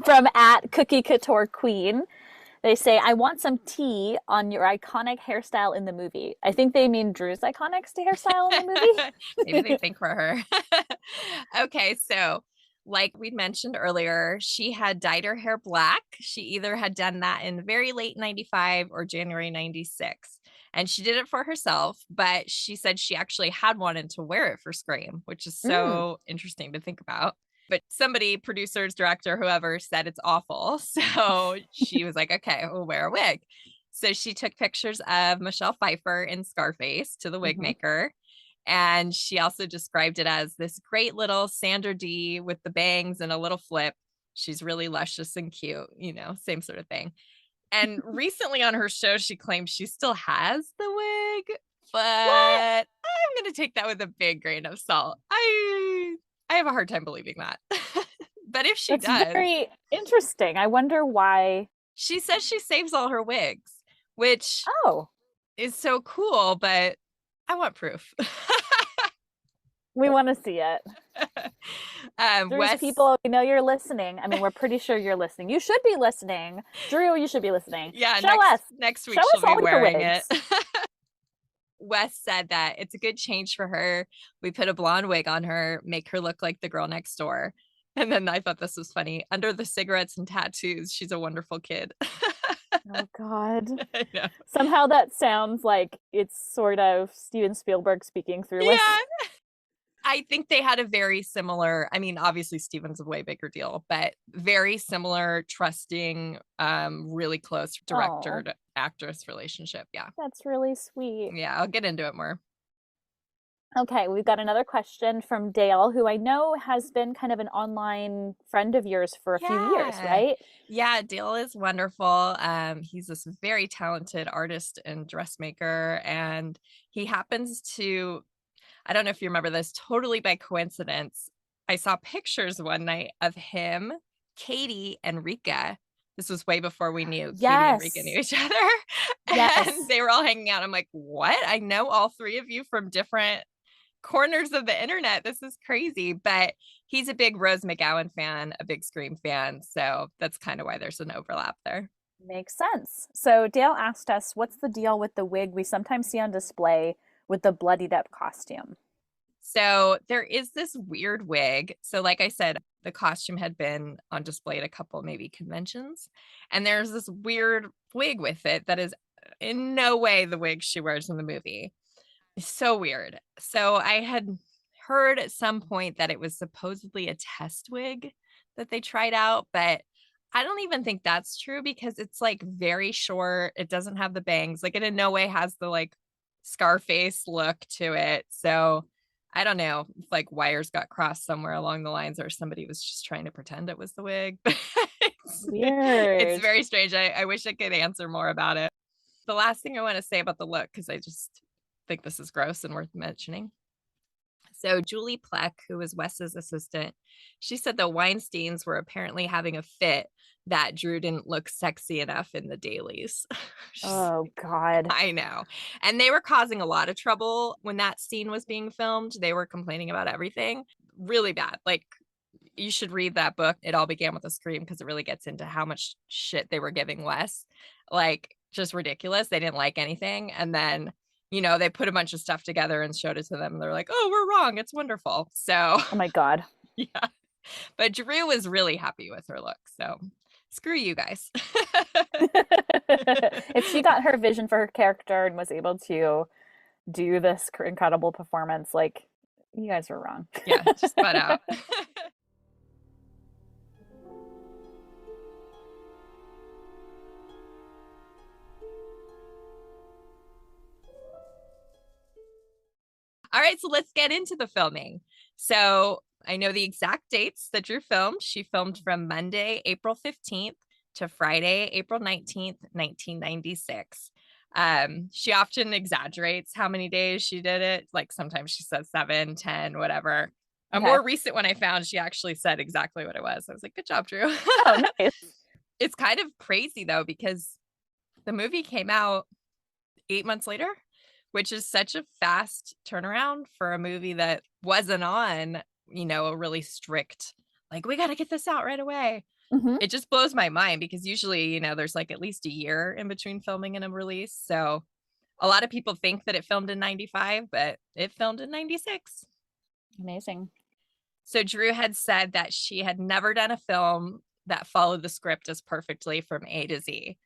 from at Cookie Couture Queen. They say, I want some tea on your iconic hairstyle in the movie. I think they mean Drew's iconic hairstyle in the Maybe they movie. think for her. Okay, so like we'd mentioned earlier, she had dyed her hair black. She either had done that in very late 95 or January 96. And she did it for herself, but she said she actually had wanted to wear it for Scream, which is Mm. so interesting to think about. But somebody, producers, director, whoever, said it's awful. So she was like, okay, we'll wear a wig. So she took pictures of Michelle Pfeiffer in Scarface to the wig Hmm. maker. And she also described it as this great little Sandra D with the bangs and a little flip. She's really luscious and cute, same sort of thing. And recently on her show, she claims she still has the wig, but What? I'm going to take that with a big grain of salt. I have a hard time believing that. But if she That's does, very interesting. I wonder why. she says she saves all her wigs, which Oh, is so cool, but I want proof. we want to see it. Drew's Wes, people, we know you're listening. I mean, we're pretty sure you're listening. You should be listening. Drew, you should be listening. yeah, Show us. next Show week she'll us be all your wearing it. wigs. Wes said that it's a good change for her. We put a blonde wig on her, make her look like the girl next door. And then I thought this was funny. Under the cigarettes and tattoos, she's a wonderful kid. Oh God. I know. Somehow that sounds like it's sort of Steven Spielberg speaking through us. Yeah. I think they had a very similar, I mean, obviously Steven's a way bigger deal, but very similar, trusting, really close director Oh, to actress relationship. Yeah. that's really sweet. Yeah. I'll get into it more. Okay, we've got another question from Dale, who I know has been kind of an online friend of yours for a few years, Yeah. right? Yeah, Dale is wonderful. He's this very talented artist and dressmaker, and he happens to, I don't know if you remember this, totally by coincidence. I saw pictures one night of him, Katie, and Rika. This was way before we knew Katie and Rika knew Yes. each other. And Yes. they were all hanging out. I'm like, what? I know all three of you from different corners of the internet. This is crazy. But he's a big Rose McGowan fan, a big Scream fan. So that's kind of why there's an overlap there. Makes sense. So Dale asked us, what's the deal with the wig we sometimes see on display with the bloodied up costume? So there is this weird wig. So, like I said, the costume had been on display at a couple, maybe conventions. And there's this weird wig with it that is in no way the wig she wears in the movie. It's so weird. So I had heard at some point that it was supposedly a test wig that they tried out, but I don't even think that's true because it's like very short. It doesn't have the bangs. Like it in no way has the like Scarface look to it. So I don't know if like wires got crossed somewhere along the lines or somebody was just trying to pretend it was the wig. But it's Weird. very strange. I wish I could answer more about it. The last thing I want to say about the look, because I just think this is gross and worth mentioning. So Julie Pleck, who was Wes's assistant, she said the Weinsteins were apparently having a fit that Drew didn't look sexy enough in the dailies. Oh God. I know. And they were causing a lot of trouble when that scene was being filmed. They were complaining about everything. Really bad. Like you should read that book. It all began with a scream because it really gets into how much shit they were giving Wes. Like just ridiculous. They didn't like anything. And then, they put a bunch of stuff together and showed it to them. And they're like, oh, we're wrong. It's wonderful. So Oh my God. yeah. But Drew was really happy with her look. So screw you guys. If she got her vision for her character and was able to do this incredible performance, like you guys were wrong. Yeah, just butt out. All right, so let's get into the filming. So I know the exact dates that Drew filmed. She filmed from Monday, April 15th to Friday, April 19th, 1996. She often exaggerates how many days she did it. Like sometimes she says 7, 10, whatever. A Okay. more recent one I found, she actually said exactly what it was. I was like, good job, Drew. Oh, nice. It's kind of crazy though, because the movie came out 8 months later, which is such a fast turnaround for a movie that wasn't on, a really strict, like, we got to get this out right away. Mm-hmm. It just blows my mind because usually, there's like at least a year in between filming and a release. So a lot of people think that it filmed in 95, but it filmed in 96. Amazing. So Drew had said that she had never done a film that followed the script as perfectly from A to Z.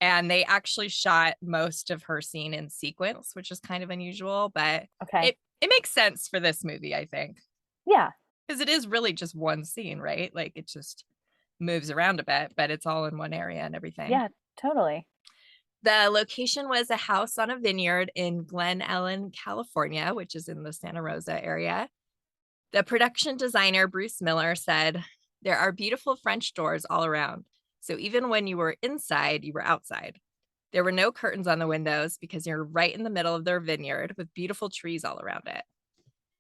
And they actually shot most of her scene in sequence, which is kind of unusual, but Okay. it makes sense for this movie, I think. Yeah. Because it is really just one scene, right? Like it just moves around a bit, but it's all in one area and everything. Yeah, totally. The location was a house on a vineyard in Glen Ellen, California, which is in the Santa Rosa area. The production designer, Bruce Miller, said, "There are beautiful French doors all around. So even when you were inside, you were outside. There were no curtains on the windows because you're right in the middle of their vineyard with beautiful trees all around it."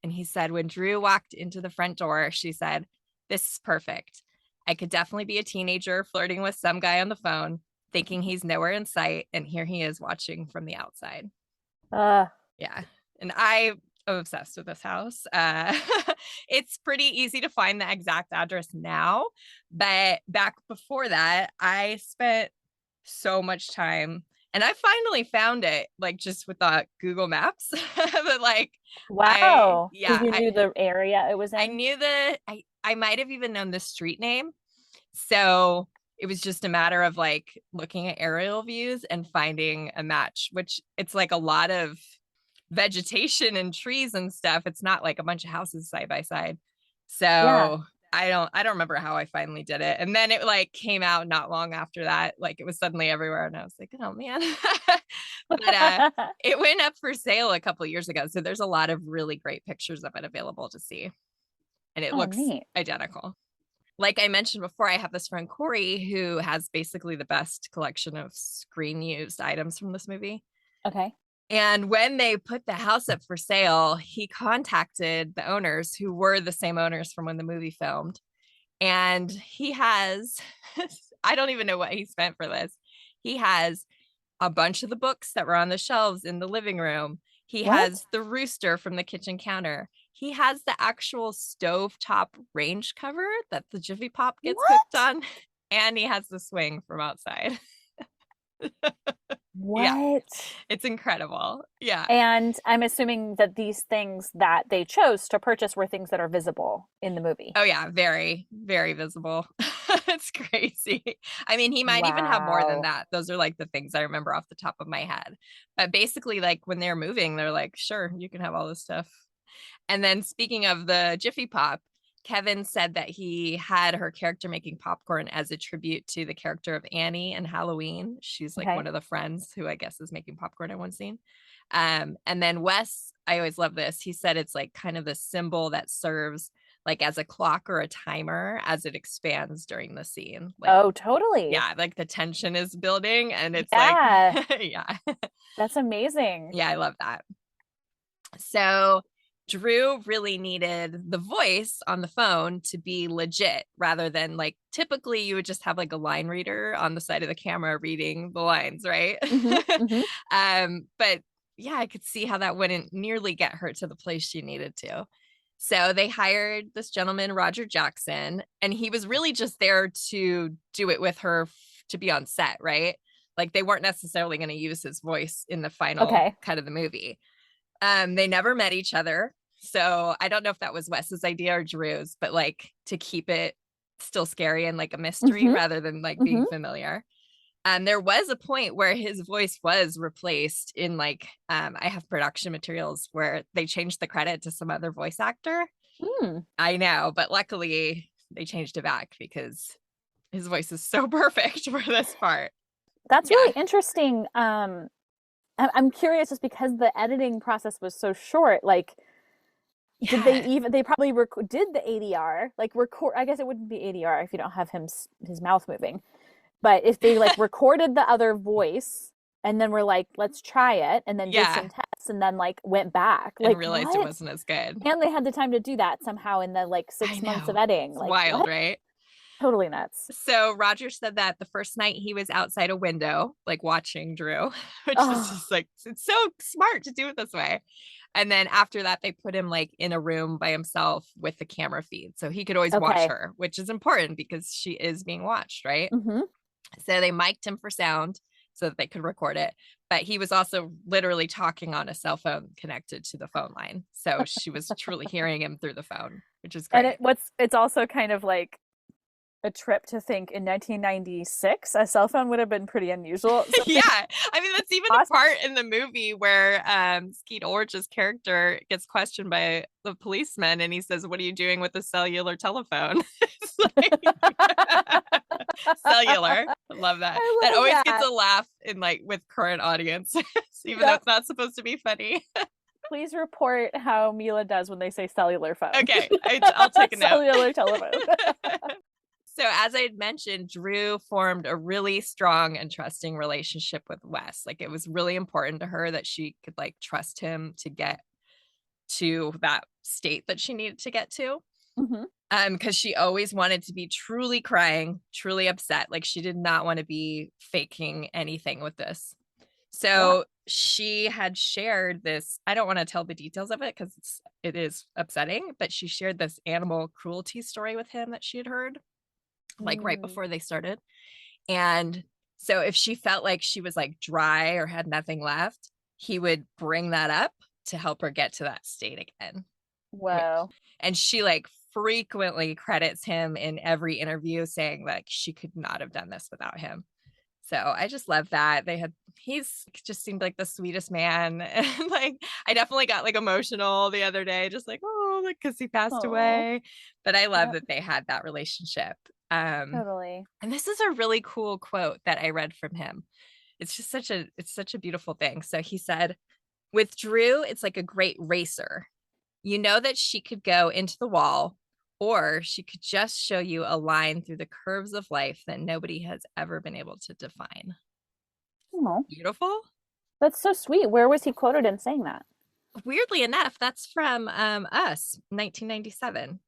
And he said, when Drew walked into the front door, she said, "This is perfect. I could definitely be a teenager flirting with some guy on the phone, thinking he's nowhere in sight. And here he is watching from the outside." Uh, Yeah. And I am obsessed with this house. It's pretty easy to find the exact address now. But back before that, I spent so much time, and I finally found it, like just with Google Maps. But like, wow. Because yeah, you knew the area it was I in? knew I might have even known the street name. So it was just a matter of like looking at aerial views and finding a match, which it's like a lot of vegetation and trees and stuff. It's not like a bunch of houses side by side. Yeah. So I don't remember how I finally did it. And then it like came out not long after that. Like it was suddenly everywhere. And I was like, oh man. But it went up for sale a couple of years ago. So there's a lot of really great pictures of it available to see. And it Oh, looks neat. identical. Like I mentioned before, I have this friend Corey who has basically the best collection of screen used items from this movie. Okay. And when they put the house up for sale, he contacted the owners, who were the same owners from when the movie filmed. And he has, I don't even know what he spent for this. He has a bunch of the books that were on the shelves in the living room. He What? has the rooster from the kitchen counter. He has the actual stovetop range cover that the Jiffy Pop gets cooked What? on. And he has the swing from outside. Yeah, What? it's incredible. Yeah. And I'm assuming that these things that they chose to purchase were things that are visible in the movie. Oh yeah, very, very visible. It's crazy. I mean, he might even have more than Wow. that. Those are like the things I remember off the top of my head. But basically, like when they're moving, they're like, sure, you can have all this stuff. And then speaking of the Jiffy Pop, Kevin said that he had her character making popcorn as a tribute to the character of Annie in Halloween. She's like Okay. one of the friends who I guess is making popcorn in one scene. And then Wes, I always love this. He said it's like kind of the symbol that serves like as a clock or a timer as it expands during the scene. Like, Oh, totally. yeah, like the tension is building and it's like, Yeah. yeah, That's amazing. yeah, I love that. So Drew really needed the voice on the phone to be legit rather than like typically you would just have like a line reader on the side of the camera reading the lines, right? Hmm. Hmm. But yeah, I could see how that wouldn't nearly get her to the place she needed to. So they hired this gentleman, Roger Jackson, and he was really just there to do it with her to be on set, right? Like they weren't necessarily going to use his voice in the final Okay. cut of the movie. They never met each other. So I don't know if that was Wes's idea or Drew's, but like to keep it still scary and like a mystery Hmm. rather than like Hmm. being familiar. There was a point where his voice was replaced in like I have production materials where they changed the credit to some other voice actor. Hmm. I know, but luckily they changed it back because his voice is so perfect for this part. That's Yeah. really interesting. I'm curious just because the editing process was so short. Like, did they Yeah. even? They probably did the ADR, like record. I guess it wouldn't be ADR if you don't have his mouth moving. But if they like recorded the other voice and then we're like, let's try it, and then did some Yeah. tests, and then like went back. And Like, realized it what? wasn't as good. And they had the time to do that somehow in the like I 6 months of know. editing. It's Like, wild, what? right? Totally nuts. So Roger said that the first night he was outside a window, like watching Drew, which is Oh, just like, it's so smart to do it this way. And then after that, they put him like in a room by himself with the camera feed. So he could always watch okay. her, which is important because she is being watched, right? Mm-hmm. So they mic'd him for sound so that they could record it. But he was also literally talking on a cell phone connected to the phone line. So she was truly hearing him through the phone, which is And great. it's also kind of like a trip to think in 1996 a cell phone would have been pretty unusual. So Yeah. think I mean, that's even a cost. part in the movie where Skeet Ulrich's character gets questioned by the policeman and he says, "What are you doing with a cellular telephone?" It's like cellular. Love that. That I love always gets that. a laugh in like with current audiences, even though Yep. it's not supposed to be funny. Please report how Mila does when they say cellular phone. Okay, I'll take a note. Cellular telephone. So, as I had mentioned, Drew formed a really strong and trusting relationship with Wes. Like, it was really important to her that she could like trust him to get to that state that she needed to get to. Hmm. Because she always wanted to be truly crying, truly upset. Like, she did not want to be faking anything with this. Yeah. So she had shared this. I don't want to tell the details of it because it is upsetting, but she shared this animal cruelty story with him that she had heard like right Mm. before they started. And so if she felt like she was like dry or had nothing left, he would bring that up to help her get to that state again. Which, Whoa. and she like frequently credits him in every interview saying like she could not have done this without him. So I just love that. He's just seemed like the sweetest man. And like I definitely got like emotional the other day, just like, oh, like because he passed Oh. away. But I love Yep. that they had that relationship. Um, Totally. and this is a really cool quote that I read from him. It's such a beautiful thing. So he said, with Drew, it's like a great racer. You know that she could go into the wall, or she could just show you a line through the curves of life that nobody has ever been able to define. Oh, Beautiful. that's so sweet. Where was he quoted in saying that? Weirdly enough, that's from Us, 1997.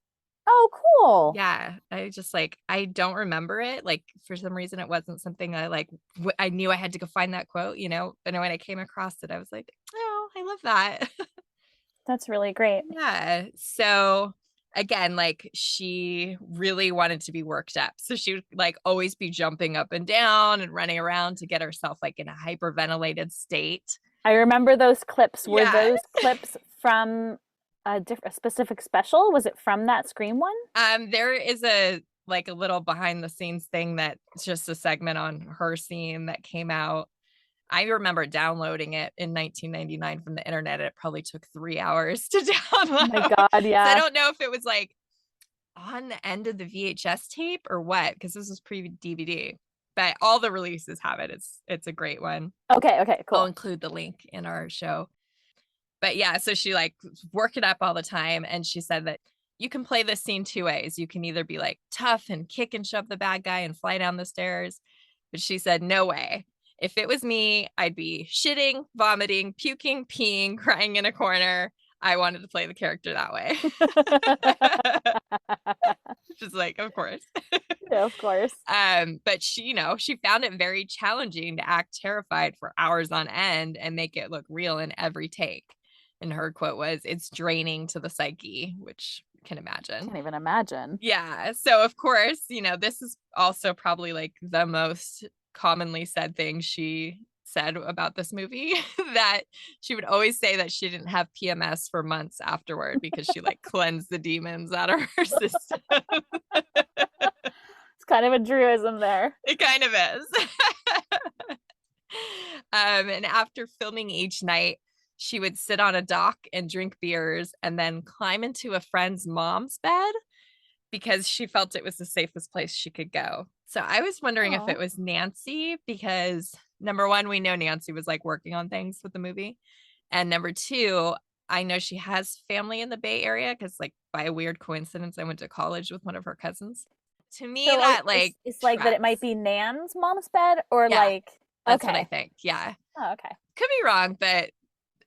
Oh, cool. Yeah, I just like I don't remember it. Like for some reason, it wasn't something I like. I knew I had to go find that quote, you know. And when I came across it, I was like, oh, I love that. That's really great. Yeah. So again, like she really wanted to be worked up. So she would like always be jumping up and down and running around to get herself like in a hyperventilated state. I remember those clips. Were Yeah. those clips from a specific special? Was it from that Scream one? There is a like a little behind the scenes thing that's just a segment on her scene that came out. I remember downloading it in 1999 from the internet. It probably took 3 hours to Oh my download. God, So I yeah. don't know if it was like on the end of the VHS tape or what, because this was pre-DVD. But all the releases have it. It's a great one. Okay, okay, I'll cool. include the link in our show. But yeah, so she like work it up all the time. And she said that you can play this scene two ways. You can either be like tough and kick and shove the bad guy and fly down the stairs. But she said, no way. If it was me, I'd be shitting, vomiting, puking, peeing, crying in a corner. I wanted to play the character that way. Just like, of course. Yeah, of course. But she, you know, she found it very challenging to act terrified for hours on end and make it look real in every take. And her quote was, it's draining to the psyche, which you can imagine. Can't even imagine. Yeah. So of course, you know, this is also probably like the most commonly said thing she said about this movie that she would always say that she didn't have PMS for months afterward because she like cleansed the demons out of her system. It's kind of a truism there. It kind of is. And after filming each night, she would sit on a dock and drink beers and then climb into a friend's mom's bed because she felt it was the safest place she could go. So I was wondering if Oh. it was Nancy because number one, we know Nancy was like working on things with the movie. And number two, I know she has family in the Bay Area because like by a weird coincidence, I went to college with one of her cousins. To me, So that like it's like that it might tracks. be Nan's mom's bed or Yeah, like that's what I okay. think. Yeah. Oh, okay. Could be wrong, but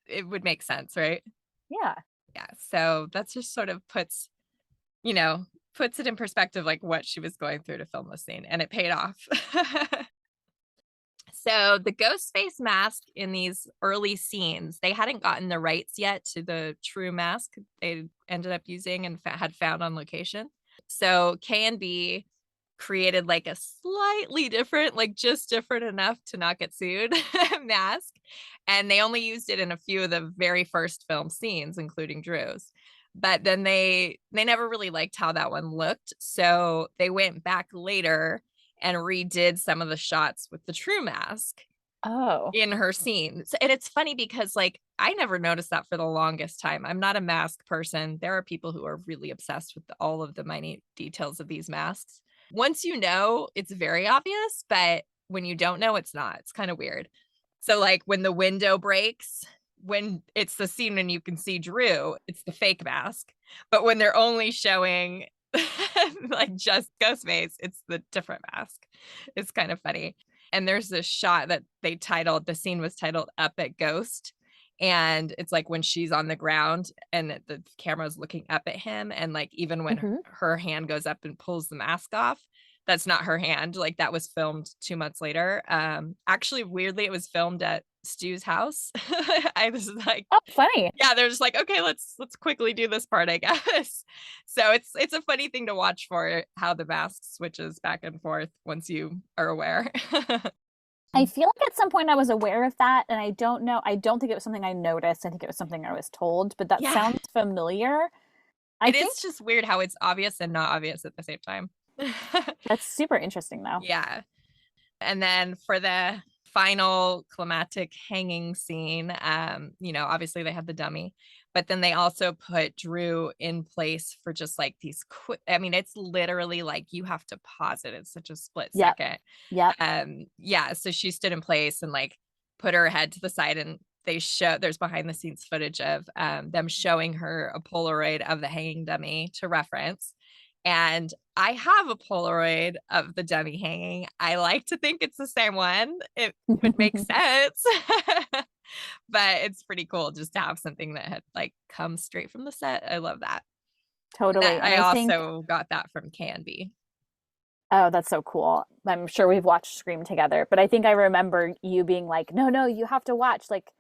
it would make sense, right? Yeah. Yeah. So that's just sort of you know, puts it in perspective, like what she was going through to film the scene, and it paid off. So the ghost face mask in these early scenes, they hadn't gotten the rights yet to the true mask they ended up using and had found on location. So K&B created like a slightly different, like just different enough to not get sued mask. And they only used it in a few of the very first film scenes, including Drew's. But then they never really liked how that one looked. So they went back later and redid some of the shots with the true mask Oh. in her scenes. And it's funny because like I never noticed that for the longest time. I'm not a mask person. There are people who are really obsessed with all of the minute details of these masks. Once you know, it's very obvious, but when you don't know, it's not. It's kind of weird. So like when the window breaks, when it's the scene when you can see Drew, it's the fake mask. But when they're only showing like just Ghostface, it's the different mask. It's kind of funny. And there's this shot that the scene was titled Up at Ghost. And it's like when she's on the ground and the camera's looking up at him. And like even when Mm-hmm. her hand goes up and pulls the mask off, that's not her hand. Like that was filmed 2 months later. Actually, weirdly, it was filmed at Stu's house. I was like, Oh, funny. yeah, they're just like, okay, let's quickly do this part, I guess. So it's a funny thing to watch for how the mask switches back and forth once you are aware. I feel like at some point I was aware of that, and I don't know. I don't think it was something I noticed. I think it was something I was told, but that Yeah, sounds familiar. I it think is just weird how it's obvious and not obvious at the same time. that's super interesting, though. Yeah. And then for the final climactic hanging scene, obviously they had the dummy, but then they also put Drew in place for just like these quick, I mean, it's literally like you have to pause it. It's such a split Yep. second. Yep. Yeah, so she stood in place and like put her head to the side, and there's behind the scenes footage of them showing her a Polaroid of the hanging dummy to reference. And I have a Polaroid of the dummy hanging. I like to think it's the same one. It would make sense. But it's pretty cool just to have something that had like come straight from the set. I love that. And that Totally. And I I think, also got that from Canby. oh, that's so cool. I'm sure we've watched Scream together, but I think I remember you being like, no, no, you have to watch. Like,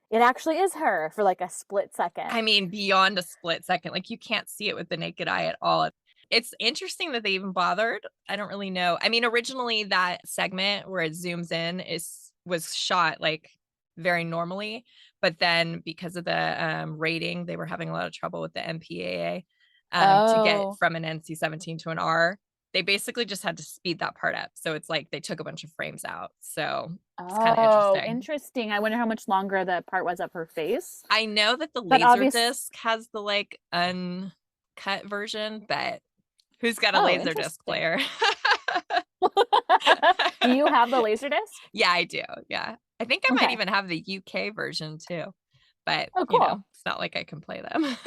it actually is her for like a split second. I mean, beyond a split second, like you can't see it with the naked eye at all. It's interesting that they even bothered. I don't really know. I mean, originally that segment where it zooms in was shot like very normally, but then because of the rating, they were having a lot of trouble with the MPAA to get Oh, from an NC-17 to an R. They basically just had to speed that part up. So it's like they took a bunch of frames out. So it's kind of oh, interesting. interesting. I wonder how much longer the part was of her face. I know that the But laser obvious. disc has the like uncut version, but who's got a Oh, laser disc interesting. player? Do you have the laser disc? Yeah, I do. Yeah. I think I might Okay. even have the UK version too, but Oh, cool. it's not like I can play them.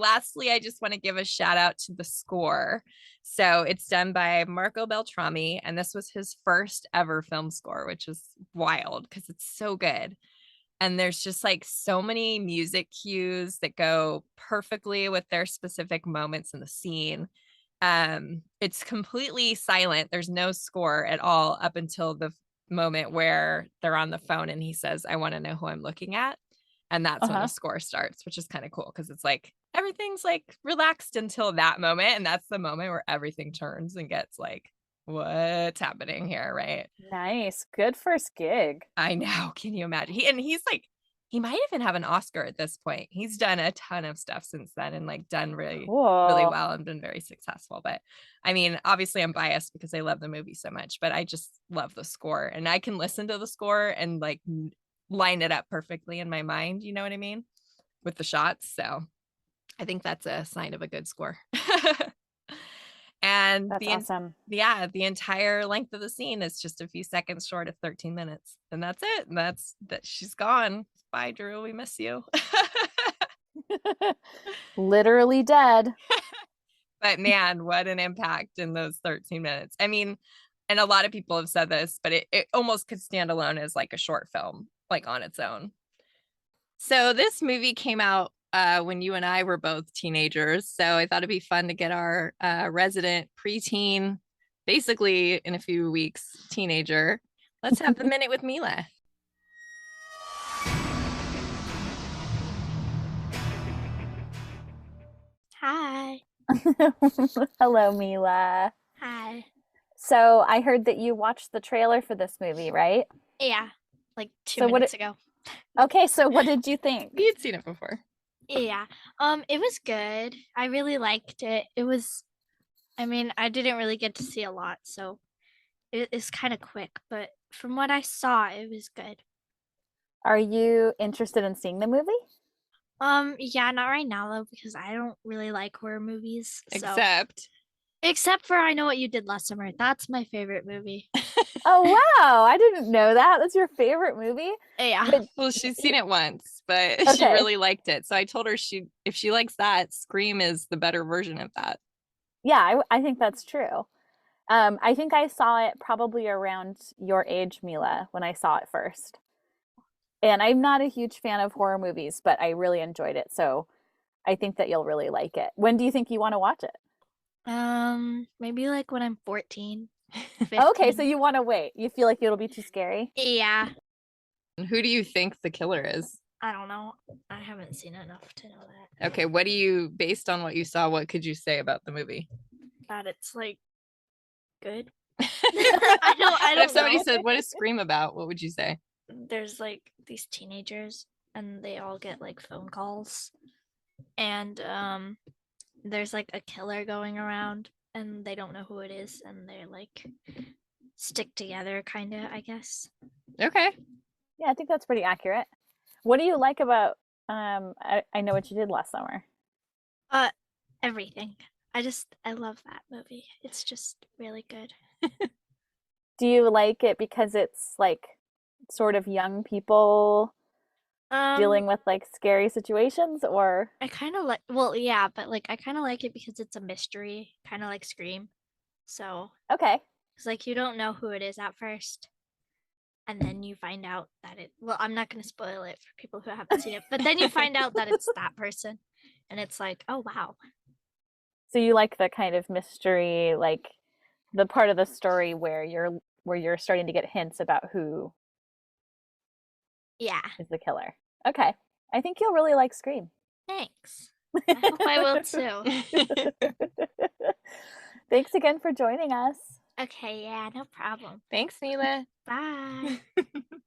Lastly, I just want to give a shout out to the score. So it's done by Marco Beltrami, and this was his first ever film score, which is wild because it's so good. And there's just like so many music cues that go perfectly with their specific moments in the scene. It's completely silent. There's no score at all up until the moment where they're on the phone and he says, I want to know who I'm looking at. And that's when the Uh-huh. score starts, which is kind of cool because it's like everything's like relaxed until that moment. And that's the moment where everything turns and gets like, what's happening here? Right. Nice. Good first gig. I know. Can you imagine? He's like, he might even have an Oscar at this point. He's done a ton of stuff since then and like done really, really Cool. well and been very successful. But I mean, obviously I'm biased because I love the movie so much, but I just love the score and I can listen to the score and like line it up perfectly in my mind. You know what I mean? With the shots. So I think that's a sign of a good score. And That's awesome. the entire length of the scene is just a few seconds short of 13 minutes. And that's it. And that's that she's gone. Bye, Drew. We miss you. Literally dead. But man, what an impact in those 13 minutes. I mean, And a lot of people have said this, but it almost could stand alone as like a short film, like on its own. So this movie came out when you and I were both teenagers. So I thought it'd be fun to get our resident preteen, basically in a few weeks, teenager. Let's have the minute with Mila. Hi. Hello, Mila. Hi. So I heard that you watched the trailer for this movie, right? Yeah, like 2 So minutes ago. Okay, so what did you think? We had seen it before. Yeah. It was good. I really liked it. I mean, I didn't really get to see a lot, so it's kind of quick, but from what I saw, it was good. Are you interested in seeing the movie? Yeah, not right now though, because I don't really like horror movies. Except for I Know What You Did Last Summer. That's my favorite movie. Oh, wow. I didn't know that. That's your favorite movie? Yeah. Well, she's seen it once, but she Okay. really liked it. So I told her if she likes that, Scream is the better version of that. Yeah, I think that's true. I think I saw it probably around your age, Mila, when I saw it first. And I'm not a huge fan of horror movies, but I really enjoyed it. So I think that you'll really like it. When do you think you want to watch it? Maybe like when I'm 14, Okay, so 15. you want to wait. You feel like it'll be too scary? Yeah. Who do you think the killer is? I don't know. I haven't seen enough to know that. Okay, based on what you saw, what could you say about the movie? That it's like good. I don't If somebody know. said, what is Scream about? What would you say? There's like these teenagers and they all get like phone calls, and there's like a killer going around and they don't know who it is, and they're like stick together kind of, I guess. Okay. Yeah, I think that's pretty accurate. What do you like about I Know What You Did Last Summer? Everything. I love that movie. It's just really good. Do you like it because it's like sort of young people dealing with like scary situations, or I kind of like, well, yeah, but like I kind of like it because it's a mystery, kind of like Scream. So okay. it's like you don't know who it is at first, and then you find out that well, I'm not going to spoil it for people who haven't seen it, but then you find out that it's that person, and it's like, oh wow. So you like the kind of mystery, like the part of the story where you're starting to get hints about who Yeah. is the killer. Okay. I think you'll really like Scream. Thanks. I hope I will too. Thanks again for joining us. Okay, yeah, no problem. Thanks, Mila. Bye.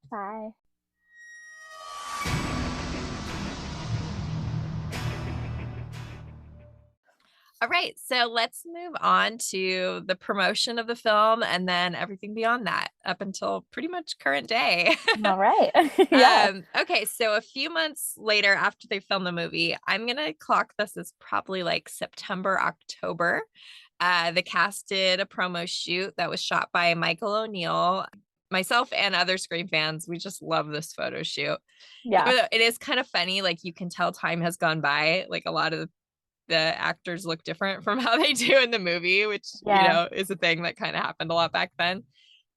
Bye. All right, so let's move on to the promotion of the film and then everything beyond that up until pretty much current day. All right. Yeah. Okay, so a few months later after they filmed the movie, I'm going to clock this as probably like September, October. The cast did a promo shoot that was shot by Michael O'Neill. Myself and other Scream fans, we just love this photo shoot. Yeah. It is kind of funny. Like you can tell time has gone by. Like a lot of the actors look different from how they do in the movie, which, is a thing that kind of happened a lot back then.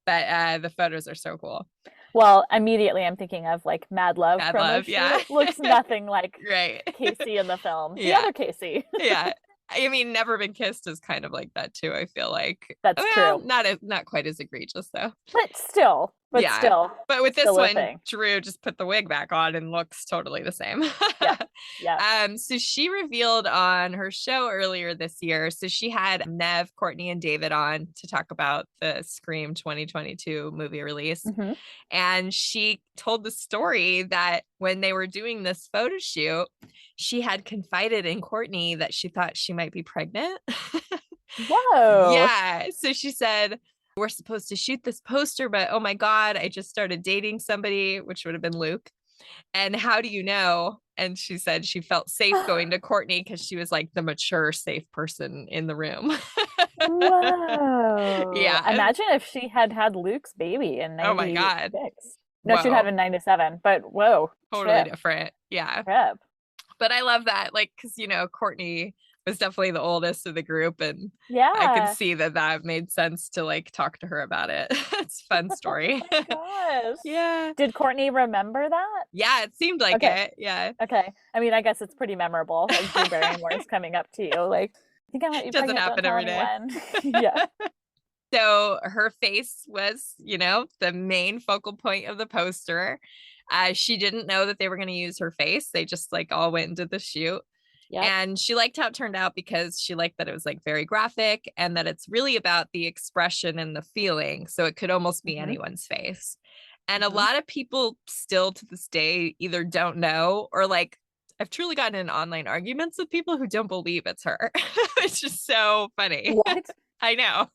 But the photos are so cool. Well, immediately I'm thinking of like Mad Love. Mad Love, yeah. It looks nothing like right. Casey in the film. Yeah. The other Casey. Yeah. I mean, Never Been Kissed is kind of like that too. I feel like that's true. Not quite as egregious though. But still. But with this one, Drew just put the wig back on and looks totally the same. Yeah. So she revealed on her show earlier this year. So she had Nev, Courtney, and David on to talk about the Scream 2022 movie release. Mm-hmm. And she told the story that when they were doing this photo shoot, she had confided in Courtney that she thought she might be pregnant. Whoa. Yeah. So she said, we're supposed to shoot this poster, but oh my God, I just started dating somebody, which would have been Luke. And how do you know? And she said she felt safe going to Courtney because she was like the mature, safe person in the room. Whoa. Yeah. Imagine if she had Luke's baby in 96. Oh my God. No, she'd have in 97, but whoa. Totally different. Yeah. Trip. But I love that, like, because, Courtney was definitely the oldest of the group, and I could Yeah. see that made sense to, like, talk to her about it. It's a fun story. Oh my gosh. Yeah. Did Courtney remember that? Yeah, it seemed like Okay. it. Yeah. Okay. I mean, I guess it's pretty memorable. Like Drew Barrymore is coming up to you. Like, I think I might be Doesn't pregnant. Don't happen tell every day. anyone. Yeah. So her face was, the main focal point of the poster. She didn't know that they were going to use her face. They just like all went into the shoot. Yep. And she liked how it turned out because she liked that it was like very graphic and that it's really about the expression and the feeling. So it could almost be anyone's face. And a lot of people still to this day either don't know or like I've truly gotten in online arguments with people who don't believe it's her. It's just so funny. What? I know.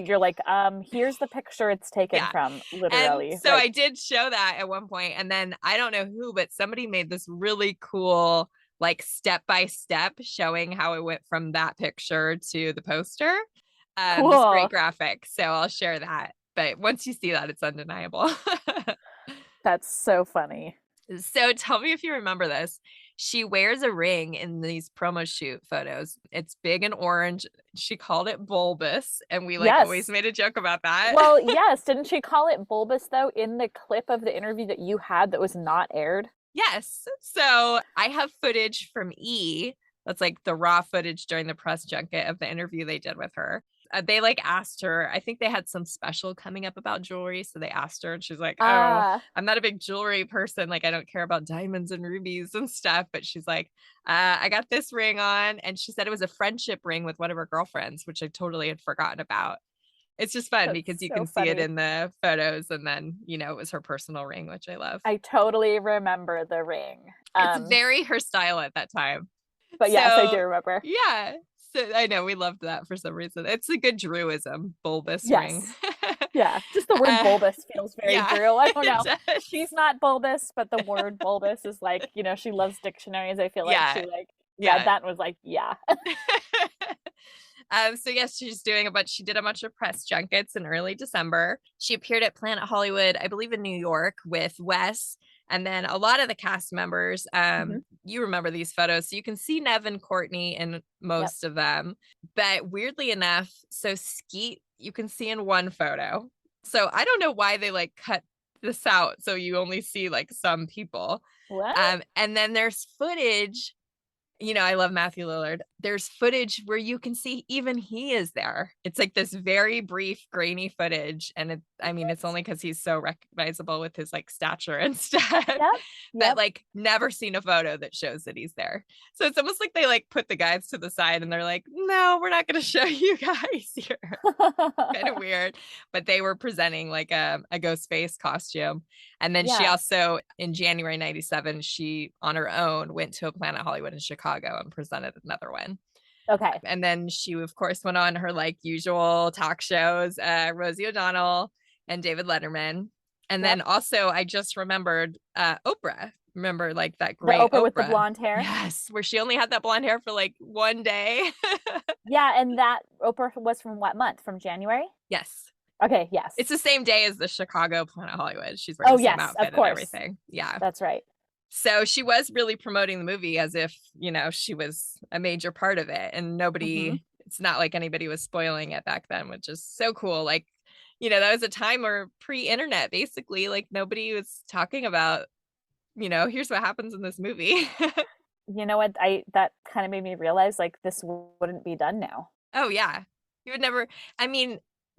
You're like, here's the picture it's taken Yeah. from, literally. And so like, I did show that at one point, and then I don't know who, but somebody made this really cool like step by step showing how it went from that picture to the poster. This Cool. great graphic. So I'll share that. But once you see that, it's undeniable. That's so funny. So tell me if you remember this. She wears a ring in these promo shoot photos. It's big and orange. She called it bulbous, and we like Yes. always made a joke about that. Well, yes. Didn't she call it bulbous though in the clip of the interview that you had that was not aired? Yes. So I have footage from E. That's like the raw footage during the press junket of the interview they did with her. They like asked her, I think they had some special coming up about jewelry. So they asked her and she's like, oh, I'm not a big jewelry person. Like I don't care about diamonds and rubies and stuff. But she's like, I got this ring on. And she said it was a friendship ring with one of her girlfriends, which I totally had forgotten about. It's just fun because you can see it in the photos, and then it was her personal ring, which I love. I totally remember the ring. It's very her style at that time. But yes, I do remember. Yeah. So I know we loved that for some reason. It's a good Druism, bulbous ring. Yeah. Just the word bulbous feels very Drew. I don't know. She's not bulbous, but the word bulbous is like, she loves dictionaries. I feel like she like, that was like, So yes, she's doing she did a bunch of press junkets in early December. She appeared at Planet Hollywood, I believe in New York, with Wes. And then a lot of the cast members, you remember these photos. So you can see Nev and Courtney in most of them. But weirdly enough, so Skeet, you can see in one photo. So I don't know why they like cut this out. So you only see like some people. What? And then there's footage. I love Matthew Lillard. There's footage where you can see even he is there. It's like this very brief, grainy footage. And it's only because he's so recognizable with his like stature and stuff. But like never seen a photo that shows that he's there. So it's almost like they like put the guys to the side and they're like, no, we're not going to show you guys here. Kind of weird. But they were presenting like a Ghostface costume. And then she also, in January 97, she on her own went to a Planet Hollywood in Chicago and presented another one. Okay. And then she, of course, went on her like usual talk shows, Rosie O'Donnell and David Letterman. And then also, I just remembered Oprah. Remember like that great Oprah with the blonde hair? Yes, where she only had that blonde hair for like one day. Yeah, and that Oprah was from what month? From January? Yes. Okay, yes. It's the same day as the Chicago Planet Hollywood. She's wearing the same outfit and everything. Yeah. That's right. So she was really promoting the movie as if, she was a major part of it. And nobody, it's not like anybody was spoiling it back then, which is so cool. Like, that was a time where pre-internet, basically, like nobody was talking about, here's what happens in this movie. You know what? That kind of made me realize like this wouldn't be done now. Oh, yeah. You would never,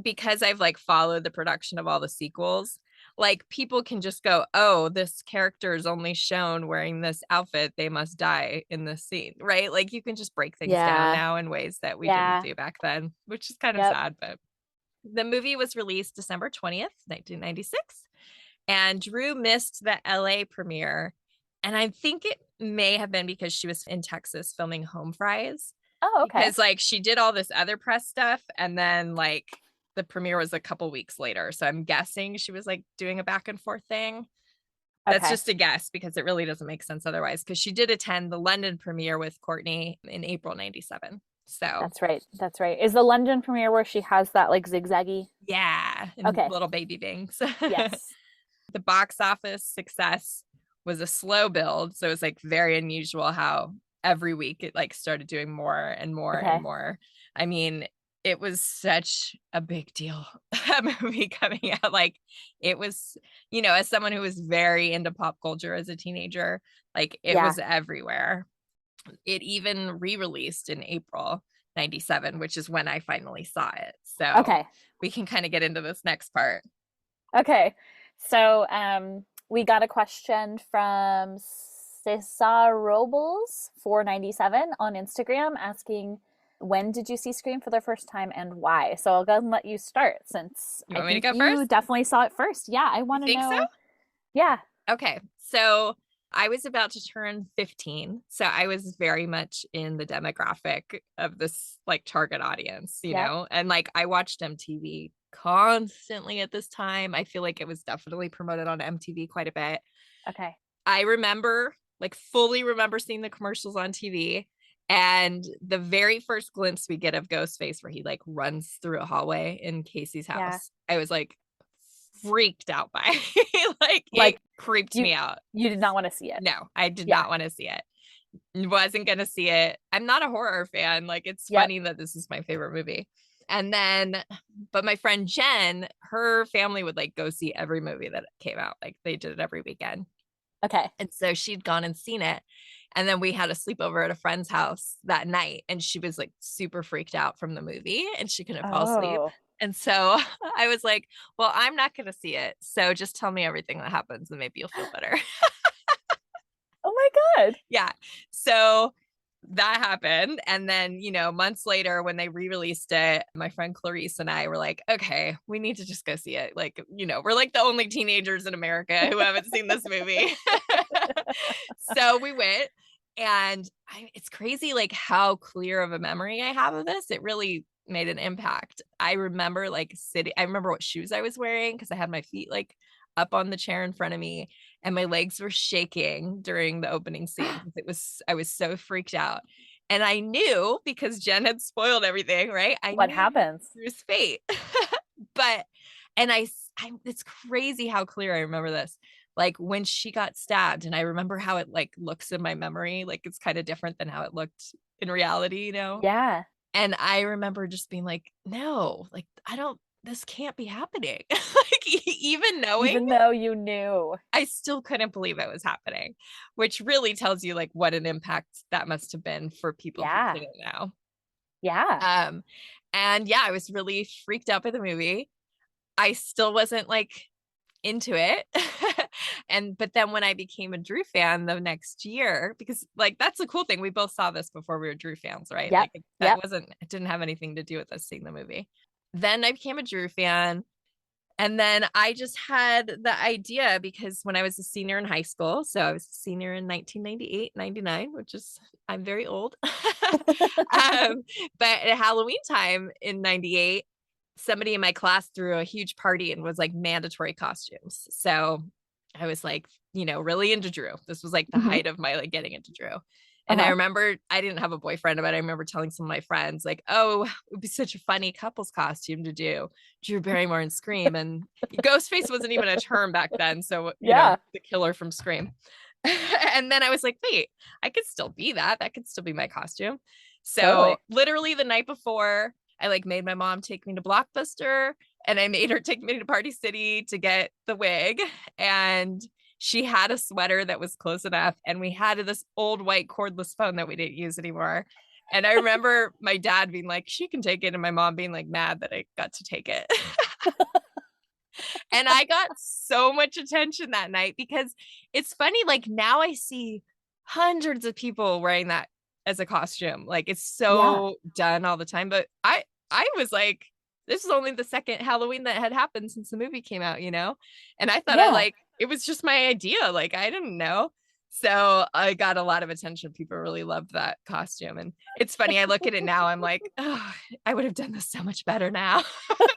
because I've like followed the production of all the sequels, like people can just go, oh, this character is only shown wearing this outfit. They must die in this scene, right? Like you can just break things down now in ways that we didn't do back then, which is kind of sad. But the movie was released December 20th, 1996. And Drew missed the LA premiere. And I think it may have been because she was in Texas filming Home Fries. Oh, okay. Because like she did all this other press stuff and then like the premiere was a couple weeks later. So I'm guessing she was like doing a back and forth thing. That's just a guess because it really doesn't make sense otherwise. Because she did attend the London premiere with Courtney in April 97. So That's right. That's right. Is the London premiere where she has that like zigzaggy? Yeah. And little baby bangs. Yes. The box office success was a slow build. So it was like very unusual how every week it like started doing more and more and Okay. more. I mean, it was such a big deal, that movie coming out. Like it was, you know, as someone who was very into pop culture as a teenager, like it Yeah. was everywhere. It even re-released in April 97, which is when I finally saw it. So Okay. we can kind of get into this next part. Okay. So we got a question from Cesar Robles 497 on Instagram asking, when did you see Scream for the first time and why? So I'll go and let you start, since You I want me to think go you first? definitely saw it first. Yeah, I You want to think so? know. Yeah. Okay. So I was about to turn 15. So I was very much in the demographic of this like target audience, you Yep. know, and like I watched MTV constantly at this time. I feel like it was definitely promoted on MTV quite a bit. Okay. I remember, like, fully remember seeing the commercials on TV. And the very first glimpse we get of Ghostface, where he like runs through a hallway in Casey's Yeah. house, I was like freaked out by. Like it Like creeped you me out. you did not want to see it. No, I did Yeah. not want to see it. Wasn't gonna see it. I'm not a horror fan. Like it's Yep. funny that this is my favorite movie. And then, but my friend Jen, her family would like go see every movie that came out. Like they did it every weekend. Okay. And so she'd gone and seen it. And then we had a sleepover at a friend's house that night. And she was like super freaked out from the movie and she couldn't fall asleep. Oh. And so I was like, well, I'm not going to see it. So just tell me everything that happens and maybe you'll feel better. Oh my God. Yeah. So that happened. And then, you know, months later when they re-released it, my friend Clarice and I were like, okay, we need to just go see it. Like, you know, we're like the only teenagers in America who haven't seen this movie. So we went, and it's crazy like how clear of a memory I have of this. It really made an impact. I remember like sitting, I remember what shoes I was wearing because I had my feet like up on the chair in front of me and my legs were shaking during the opening scene. I was so freaked out. And I knew, because Jen had spoiled everything, right? I What knew happens? Drew's fate. But, and it's crazy how clear I remember this. Like when she got stabbed, and I remember how it like looks in my memory. Like it's kind of different than how it looked in reality, you know? Yeah. And I remember just being like, no, like this can't be happening. Like even knowing, Even though you knew. I still couldn't believe it was happening, which really tells you like what an impact that must have been for people who Yeah. see it now. Yeah. And yeah, I was really freaked out by the movie. I still wasn't like into it. But then when I became a Drew fan the next year, because like that's the cool thing, we both saw this before we were Drew fans, right? Yep. Like Yep. it didn't have anything to do with us seeing the movie. Then I became a Drew fan. And then I just had the idea because when I was a senior in high school, so I was a senior in 1998, 99, which is, I'm very old. But at Halloween time in 98, somebody in my class threw a huge party and was like mandatory costumes. So I was like, you know, really into Drew. This was like the Mhm. height of my like getting into Drew. And I remember I didn't have a boyfriend, but I remember telling some of my friends, like, oh, it would be such a funny couple's costume to do Drew Barrymore and Scream. And Ghostface wasn't even a term back then. So, you know, Yeah. the killer from Scream. And then I was like, wait, I could still be that. That could still be my costume. So Totally. literally the night before, I like made my mom take me to Blockbuster and I made her take me to Party City to get the wig. And she had a sweater that was close enough. And we had this old white cordless phone that we didn't use anymore. And I remember my dad being like, she can take it. And my mom being like mad that I got to take it. And I got so much attention that night because it's funny. Like now I see hundreds of people wearing that as a costume. Like it's so done all the time. But I was like, this is only the second Halloween that had happened since the movie came out, you know? And I thought it was just my idea. Like I didn't know. So I got a lot of attention. People really loved that costume. And it's funny. I look at it now. I'm like, oh, I would have done this so much better now.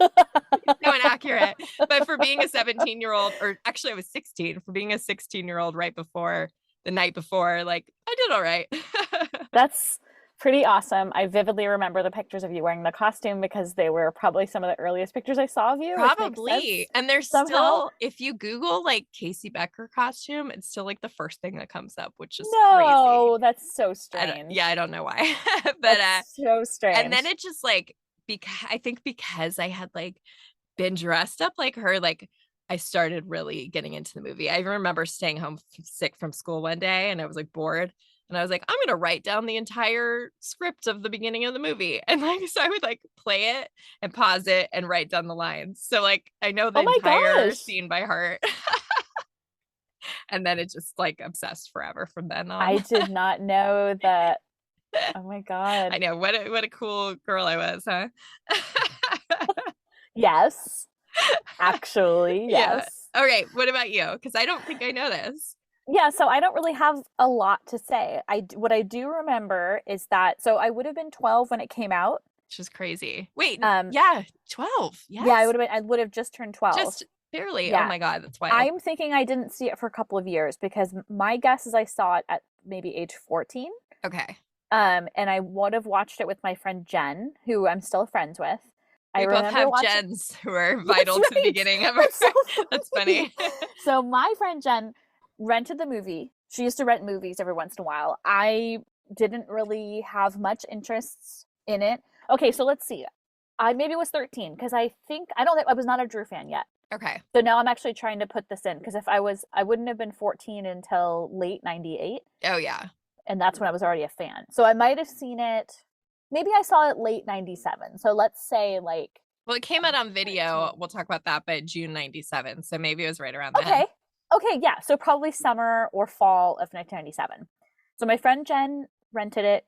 So inaccurate. But for being a 17-year-old, or actually I was 16, for being a 16-year-old right before the night before, like I did all right. Pretty awesome. I vividly remember the pictures of you wearing the costume because they were probably some of the earliest pictures I saw of you, which makes sense Probably. And there's somehow. still, if you Google like Casey Becker costume, it's still like the first thing that comes up, which is crazy. No, that's so I strange. don't know why. But That's so and then strange. it just like I think because I had like been dressed up like her, like I started really getting into the movie. I remember staying home sick from school one day and I was like bored. And I was like, I'm gonna write down the entire script of the beginning of the movie. And like so I would like play it and pause it and write down the lines. So like I know the Oh my entire gosh. scene by heart. And then it just like obsessed forever from then on. I did not know that. Oh my I God. know what a cool girl I was, huh? Yes. Actually, Yeah. yes. All right. What about you? Because I don't think I know this. Yeah, so I don't really have a lot to say. What I do remember is that so I would have been 12 when it came out. Which is crazy. Wait, Um yeah, 12. yeah, Yes. I would have just turned 12. Just barely. Oh Yeah. my God, that's wild. I'm thinking I didn't see it for a couple of years because my guess is I saw it at maybe age 14. Okay. And I would have watched it with my friend Jen, who I'm still friends with. I We both remember have watching. Jens who are That's vital to the right. beginning of our. That's so That's funny. funny. So my friend Jen rented the movie. She used to rent movies every once in a while. I didn't really have much interest in it. Okay, so let's see. I maybe was 13 because I don't think I was not a Drew fan yet. Okay. So now I'm actually trying to put this in because if I wouldn't have been 14 until late 98, Oh yeah. and that's when I was already a fan. So I might have seen it. Maybe I saw it late 97. So let's say like Well, it came out on video. 13. We'll talk about that, but June 97. So maybe it was right around then. Okay. Okay, yeah. So probably summer or fall of 1997. So my friend Jen rented it.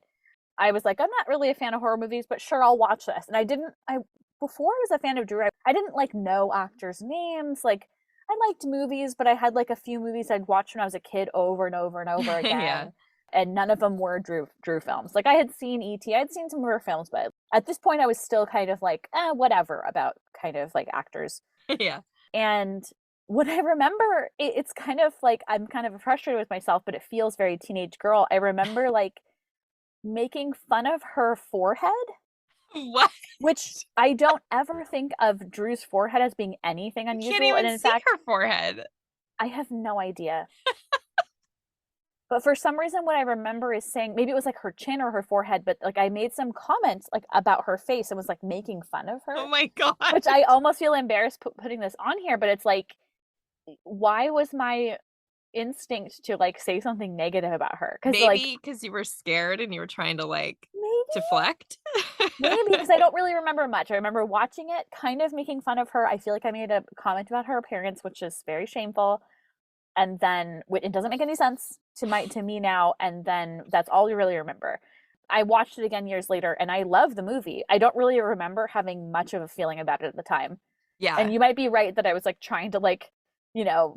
I was like, I'm not really a fan of horror movies, but sure, I'll watch this. And before I was a fan of Drew, I didn't like know actors' names. Like, I liked movies, but I had like a few movies I'd watched when I was a kid over and over and over again. Yeah. And none of them were Drew films. Like I had seen E.T., I'd seen some of her films, but at this point I was still kind of like, whatever about kind of like actors. Yeah. And what I remember, it's kind of like I'm kind of frustrated with myself, but it feels very teenage girl. I remember like making fun of her forehead, What? which I don't ever think of Drew's forehead as being anything You unusual. can't even And in see fact, her forehead. I have no idea. But for some reason, what I remember is saying maybe it was like her chin or her forehead, but like I made some comments like about her face and was like making fun of her, Oh my God. which I almost feel embarrassed putting this on here. But it's like, why was my instinct to like say something negative about her? Because like Maybe because you were scared and you were trying to like maybe deflect. maybe because I don't really remember much. I remember watching it, kind of making fun of her. I feel like I made a comment about her appearance, which is very shameful. And then it doesn't make any sense to me now. And then that's all you really remember. I watched it again years later, and I love the movie. I don't really remember having much of a feeling about it at the time. Yeah. And you might be right that I was like trying to like,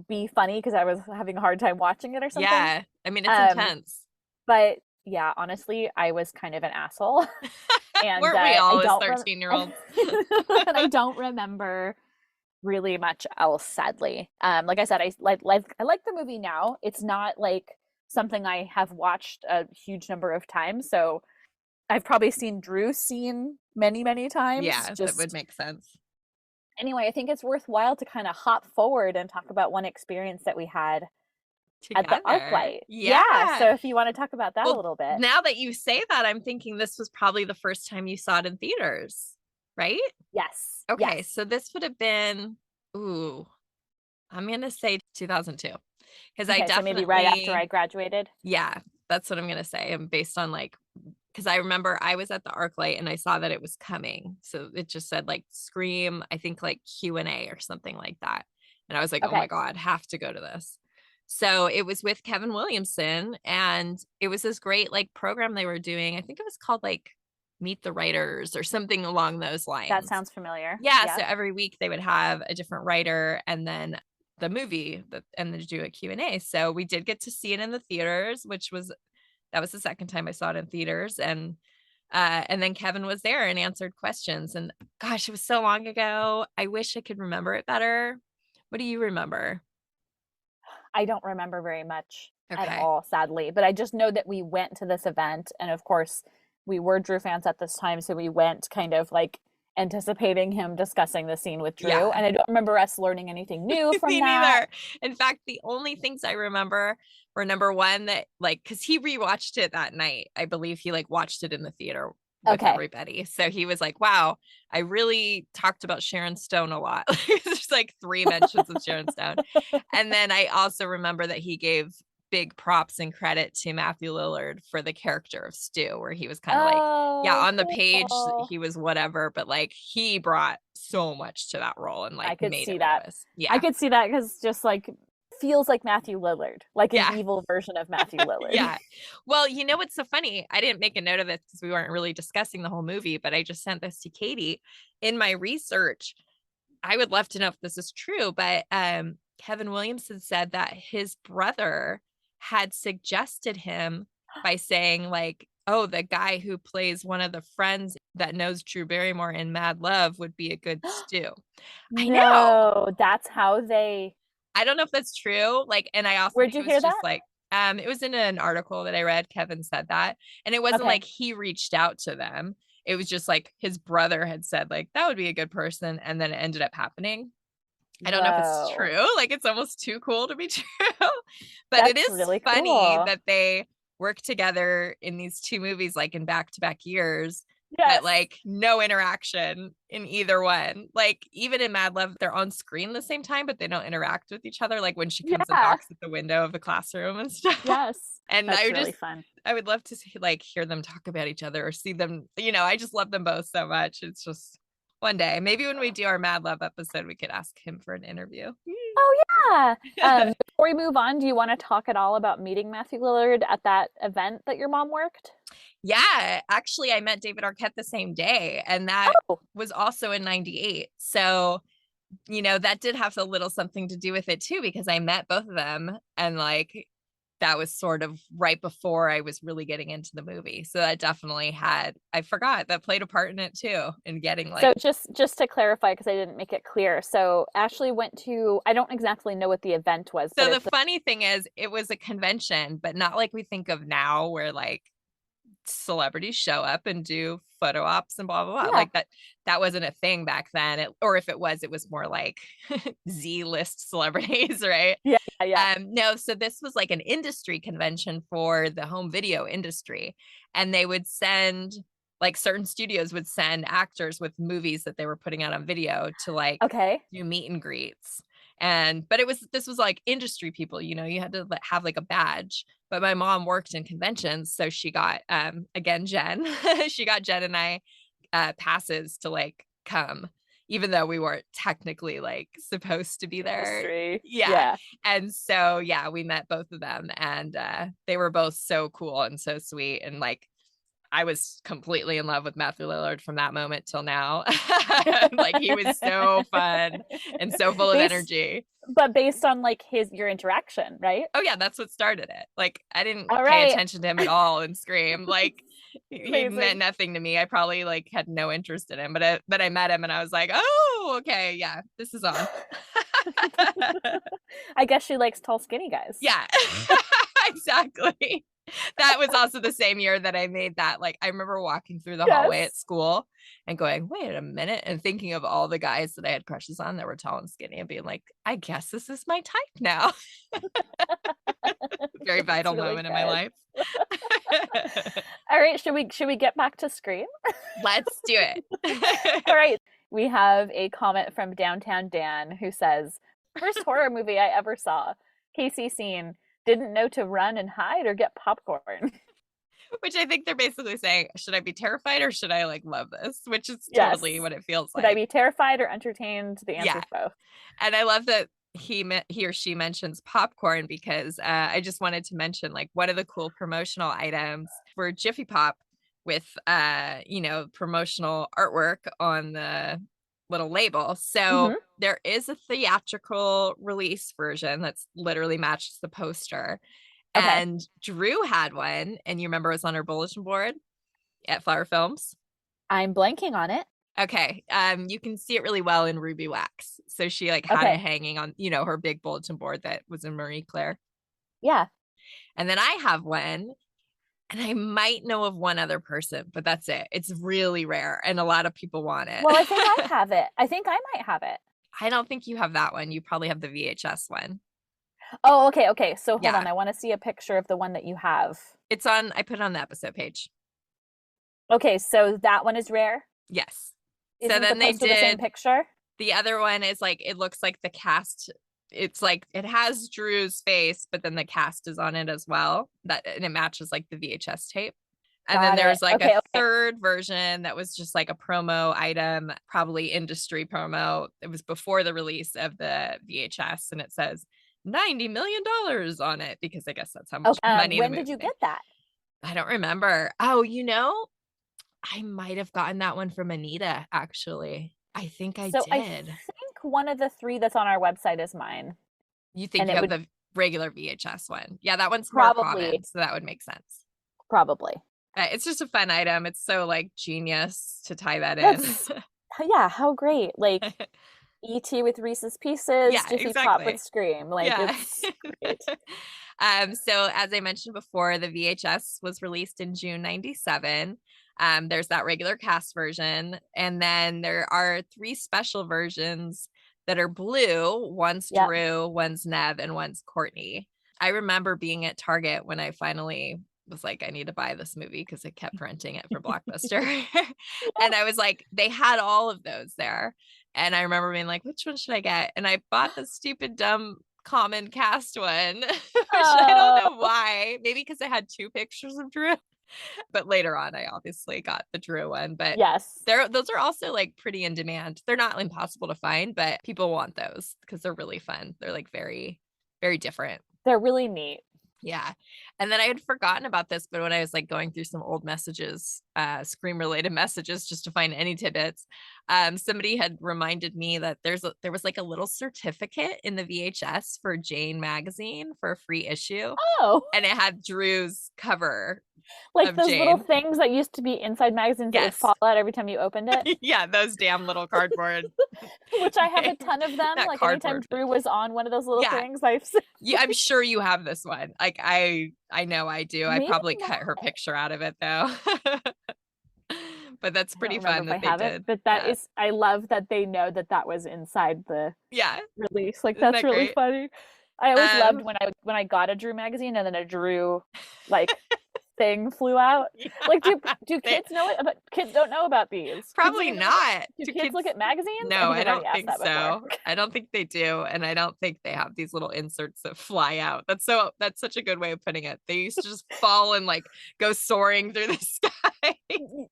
be funny because I was having a hard time watching it or something. Yeah. I mean, it's intense. But yeah, honestly, I was kind of an asshole. And Weren't we all as I 13-year-olds? and I don't remember really much else, sadly. Like I said, I like the movie now. It's not like something I have watched a huge number of times. So I've probably seen Drew scene many times. Yeah, that would make sense. Anyway, I think it's worthwhile to kind of hop forward and talk about one experience that we had at the ArcLight. Yeah. So if you want to talk about that a little bit. Now that you say that, I'm thinking this was probably the first time you saw it in theaters, right? Yes. Okay, Yes. so this would have been, I'm gonna say 2002. Because I Okay, definitely, so maybe right after I graduated. yeah, that's what I'm gonna say. And based on like, because I remember I was at the ArcLight and I saw that it was coming. So it just said like Scream, I think like Q&A or something like that. And I was like, oh my Okay. God, have to go to this. So it was with Kevin Williamson, and it was this great like program they were doing. I think it was called like Meet the Writers or something along those lines. That sounds familiar. Yeah. So every week they would have a different writer and then the movie and then do a Q&A. So we did get to see it in the theaters, that was the second time I saw it in theaters. And then Kevin was there and answered questions. And gosh, it was so long ago. I wish I could remember it better. What do you remember? I don't remember very much at Okay. all, sadly. But I just know that we went to this event, and of course, we were Drew fans at this time, so we went kind of like anticipating him discussing the scene with Drew. Yeah. And I don't remember us learning anything new from Me that. neither. In fact, the only things I remember were number one, that like, because he rewatched it that night. I believe he like watched it in the theater with everybody. So he was like, wow, I really talked about Sharon Stone a lot. There's like 3 mentions of Sharon Stone. And then I also remember that he gave big props and credit to Matthew Lillard for the character of Stu, where he was kind of like, yeah, on the page he was whatever, but like he brought so much to that role and like I could made see it that. what it was. Yeah, I could see that because just like feels like Matthew Lillard, like an Yeah. evil version of Matthew Lillard. Yeah. Well, you know what's so funny? I didn't make a note of this because we weren't really discussing the whole movie, but I just sent this to Katie. In my research, I would love to know if this is true, but Kevin Williamson said that his brother had suggested him by saying like, oh, the guy who plays one of the friends that knows Drew Barrymore in Mad Love would be a good Stu. I know. No, that's how they. I don't know if that's true. Like, and I also Where'd think you it was hear just that? like, it was in an article that I read. Kevin said that, and it wasn't Okay. like he reached out to them. It was just like his brother had said like that would be a good person, and then it ended up happening. I don't know if it's Whoa. true. Like it's almost too cool to be true. But it That's is really funny cool. that they work together in these 2 movies like in back-to-back years. Yes. But like no interaction in either one. Like even in Mad Love, they're on screen the same time, but they don't interact with each other. Like when she comes and Yeah. talks at the window of the classroom and stuff. Yes. And That's I would really just, fun. I would love to see, like hear them talk about each other or see them. You know, I just love them both so much. It's just one day, maybe when we do our Mad Love episode, we could ask him for an interview. Oh yeah. Before we move on, do you want to talk at all about meeting Matthew Lillard at that event that your mom worked? Yeah, actually, I met David Arquette the same day, and that was also in '98. So, you know, that did have a little something to do with it too, because I met both of them, and like that was sort of right before I was really getting into the movie. So that definitely had, I forgot, that played a part in it too, in getting like. So just to clarify, because I didn't make it clear. So Ashley went to, I don't exactly know what the event was. So but the funny thing is, it was a convention, but not like we think of now, where like celebrities show up and do photo ops and blah blah blah. Yeah. Like that wasn't a thing back then. Or if it was more like Z-list celebrities, right? Yeah. No, so this was like an industry convention for the home video industry, and they would send, like certain studios would send actors with movies that they were putting out on video to like do meet and greets. But this was like industry people, you know, you had to have like a badge. But my mom worked in conventions, so she got again Jen she got Jen and I passes to like come, even though we weren't technically like supposed to be there. Yeah. And so yeah, we met both of them, and they were both so cool and so sweet, and like I was completely in love with Matthew Lillard from that moment till now. Like he was so fun and so full of energy. But based on like your interaction, right? Oh yeah, that's what started it. Like I didn't pay attention to him at all in Scream. Like he meant nothing to me. I probably like had no interest in him, but I met him and I was like, oh, okay, yeah, this is on. I guess she likes tall, skinny guys. Yeah, exactly. That was also the same year that I made that. Like I remember walking through the hallway at school and going, wait a minute, and thinking of all the guys that I had crushes on that were tall and skinny, and being like, I guess this is my type now. Very vital moment in my life. All right, should we get back to Scream? Let's do it. All right. We have a comment from Downtown Dan who says, first horror movie I ever saw. Casey scene. Didn't know to run and hide or get popcorn. Which I think they're basically saying, should I be terrified or should I like love this? Which is totally what it feels like. Should I be terrified or entertained? The answer is both. And I love that he or she mentions popcorn, because I just wanted to mention like one of the cool promotional items for Jiffy Pop with you know, promotional artwork on the little label. So there is a theatrical release version that's literally matches the poster. And Drew had one, and you remember it was on her bulletin board at Flower Films. I'm blanking on it. Okay. You can see it really well in Ruby Wax. So she like had it hanging on, you know, her big bulletin board that was in Marie Claire. Yeah. And then I have one, And I might know of one other person, but that's it. It's really rare and a lot of people want it. Well, I think I have it. I think I might have it. I don't think you have that one. You probably have the VHS one. Oh, okay, okay. So hold Yeah. on. I want to see a picture of the one that you have. I put it on the episode page. Okay, so that one is rare? Yes. Isn't So then the they poster the same did picture? the other one is like, it looks like the cast. It's like it has Drew's face, but then the cast is on it as well. And it matches like the VHS tape. And then Got there's it. like Okay, a okay. third version that was just like a promo item, probably industry promo. It was before the release of the VHS, and it says $90 million on it because I guess that's how much Okay. money the When movie did you made. get that? I don't remember. Oh, I might have gotten that one from Anita, actually. I think I So I did. think one of the 3 that's on our website is mine. You think And you it have would the regular VHS one? Yeah, that one's more probably, common, so that would make sense. probably. But it's just a fun item. It's so like genius to tie that in. That's, yeah, how great. Like E.T. with Reese's Pieces, Yeah, Jiffy Pop with exactly. Scream. Like, Yeah. it's great. So as I mentioned before, the VHS was released in June 97. There's that regular cast version, and then there are 3 special versions that are blue. One's Yep. Drew, one's Nev, and one's Courtney. I remember being at Target when I finally was like, I need to buy this movie because I kept renting it for Blockbuster. And I was like, they had all of those there. And I remember being like, which one should I get? And I bought the stupid, dumb common cast one, which I don't know why. Maybe because I had 2 pictures of Drew. But later on, I obviously got the Drew one. But Yes. those are also like pretty in demand. They're not impossible to find, but people want those because they're really fun. They're like very, very different. They're really neat. Yeah. And then I had forgotten about this, but when I was like going through some old messages, Scream related messages, just to find any tidbits, somebody had reminded me that there was like a little certificate in the VHS for Jane magazine for a free issue. Oh, And it had Drew's cover like of those little Jane. things that used to be inside magazines that would Yes. fall out every time you opened it. Yeah, those damn little cardboard. Which I have a ton of them. That Like anytime cardboard. Drew was on one of those little Yeah. things, I've Yeah, I'm sure you have this one. Like I know I do. I Maybe probably cut her not. picture out of it though. But that's I pretty don't remember fun if that I have they it, did. but that Yeah. is, I love that they know that that was inside the Yeah. release. Like Isn't that's that really great? funny. I always loved Um, when I got a Drew magazine and then a Drew like thing flew out. yeah. Like do They- kids know it? But kids don't know about these. Kids Probably don't even know- not. Do Do kids look at magazines? No, think I I've already don't asked think that so. before. I don't think they do, and I don't think they have these little inserts that fly out. That's such a good way of putting it. They used to just fall and like go soaring through the sky.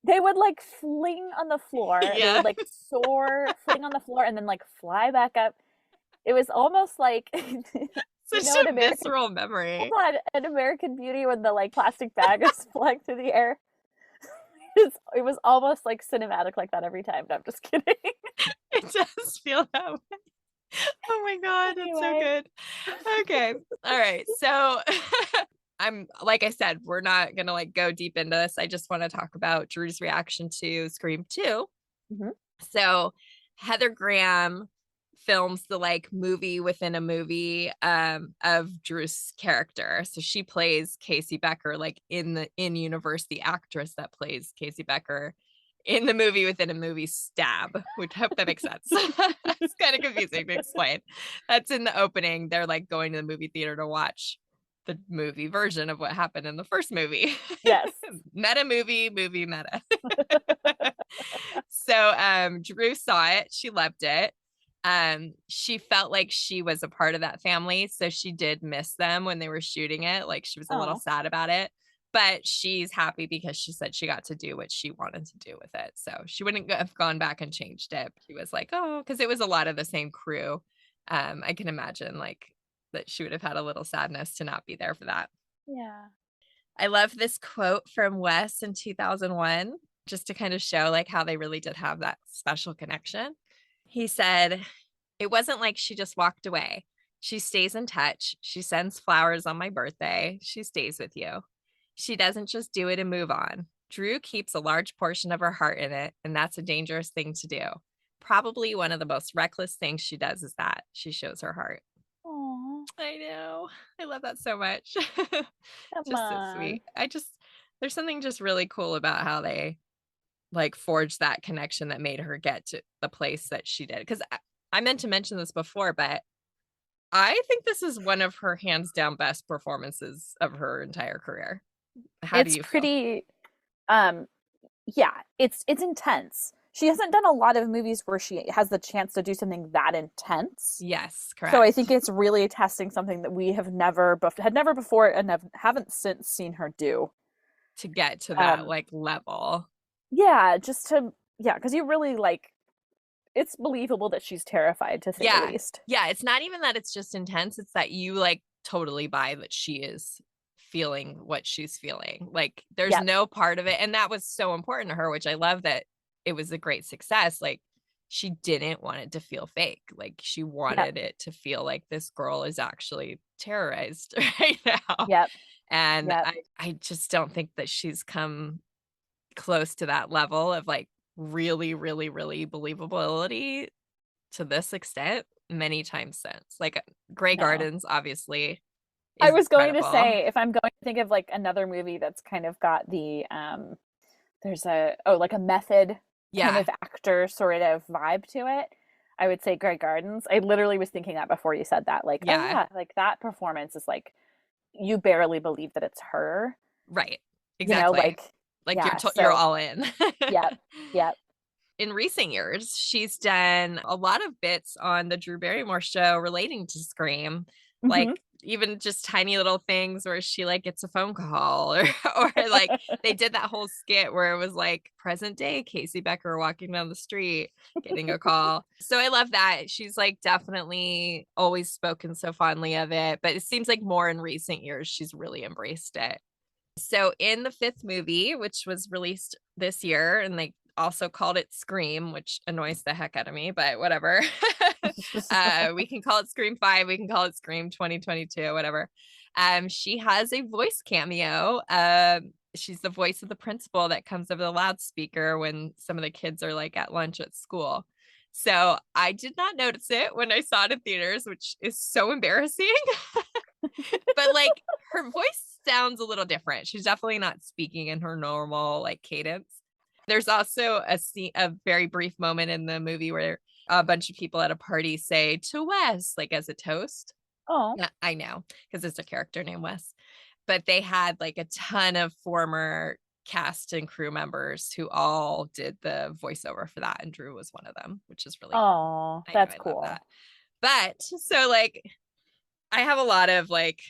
They would like fling on the floor. They Yeah. would like soar, fling on the floor, and then like fly back up. It was almost like Such know, a visceral memory. hold on, an American Beauty when the like plastic bag is flying through the air. It was almost like cinematic like that every time. No, I'm just kidding. It does feel that way. Oh my God, that's so Anyway. good. Okay. All right. So I'm like I said, we're not gonna like go deep into this. I just want to talk about Drew's reaction to Scream 2. Mhm. So Heather Graham films the like movie within a movie of Drew's character. So she plays Casey Becker, like in universe, the actress that plays Casey Becker in the movie within a movie Stab, which I hope that makes sense. It's kind of confusing to explain. That's in the opening. They're like going to the movie theater to watch the movie version of what happened in the first movie. Yes. Meta movie meta. So Drew saw it. She loved it. She felt like she was a part of that family, so she did miss them when they were shooting it. Like she was a little sad about it, but she's happy because she said she got to do what she wanted to do with it. So she wouldn't have gone back and changed it. She was like, oh, because it was a lot of the same crew. I can imagine like that she would have had a little sadness to not be there for that. Yeah. I love this quote from Wes in 2001, just to kind of show like how they really did have that special connection. He said, it wasn't like she just walked away. She stays in touch. She sends flowers on my birthday. She stays with you. She doesn't just do it and move on. Drew keeps a large portion of her heart in it, and that's a dangerous thing to do. Probably one of the most reckless things she does is that she shows her heart. Aww. I know. I love that so much. Come Just on. so sweet. There's something just really cool about how they like forged that connection that made her get to the place that she did. Because I meant to mention this before, but I think this is one of her hands down best performances of her entire career. How do It's you feel? pretty um yeah, it's intense. She hasn't done a lot of movies where she has the chance to do something that intense. Yes, So I correct. think it's really testing something that we have never had never before and haven't since seen her do. To get to that Um like level. yeah, just to yeah, because you really like it's believable that she's terrified to say the Yeah. least. Yeah. It's not even that it's just intense, it's that you like totally buy that she is feeling what she's feeling. Like there's Yep. no part of it. And that was so important to her, which I love that it was a great success. Like she didn't want it to feel fake. Like she Yep. wanted it to feel like this girl is actually terrorized right now. Yep. And Yep. I just don't think that she's come close to that level of like really, really, really believability to this extent many times since. Like Grey No. Gardens obviously I is was going to incredible. say if I'm going to think of like another movie that's kind of got the there's a oh like a method kind Yeah. of actor sort of vibe to it. I would say Grey Gardens. I literally was thinking that before you said that. Like, oh Yeah. yeah, like that performance is like you barely believe that it's her. Right. You know, Exactly. like Like yeah. you're So all in. yep, yep. In recent years, she's done a lot of bits on the Drew Barrymore show relating to Scream, Hmm. like even just tiny little things where she like gets a phone call or like they did that whole skit where it was like present day Casey Becker walking down the street getting a call. So I love that. She's like definitely always spoken so fondly of it, but it seems like more in recent years she's really embraced it. So in the fifth movie, which was released this year, and they also called it Scream, which annoys the heck out of me, but whatever. We can call it Scream 5, we can call it Scream 2022, whatever. She has a voice cameo. She's the voice of the principal that comes over the loudspeaker when some of the kids are like at lunch at school. So I did not notice it when I saw it in theaters, which is so embarrassing. But like her voice sounds a little different. She's definitely not speaking in her normal like cadence. There's also a scene, a very brief moment in the movie where a bunch of people at a party say to Wes, like as a toast. Oh, Yeah, I know, because it's a character named Wes. But they had like a ton of former cast and crew members who all did the voiceover for that, and Drew was one of them, which is really cool. oh, I know, that's I love that. cool. But so like I have a lot of like,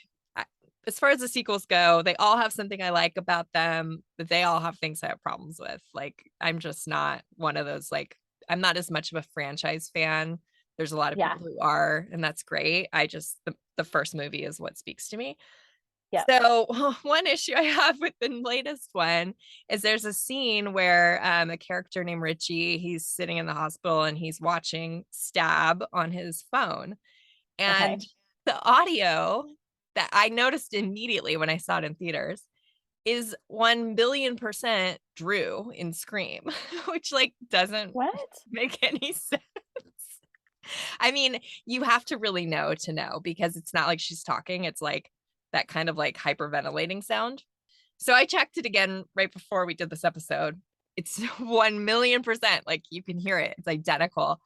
as far as the sequels go, they all have something I like about them, but they all have things I have problems with. Like, I'm just not one of those, like, I'm not as much of a franchise fan. There's a lot of Yeah, people who are, and that's great. I just, the first movie is what speaks to me. yep. So, one issue I have with the latest one is there's a scene where a character named Richie, he's sitting in the hospital and he's watching Stab on his phone. Okay. And the audio that I noticed immediately when I saw it in theaters is 1 billion% Drew in Scream, which like doesn't What? make any sense. I mean, you have to really know to know because it's not like she's talking, it's like that kind of like hyperventilating sound. So I checked it again right before we did this episode. It's 1 million%. Like you can hear it. It's identical.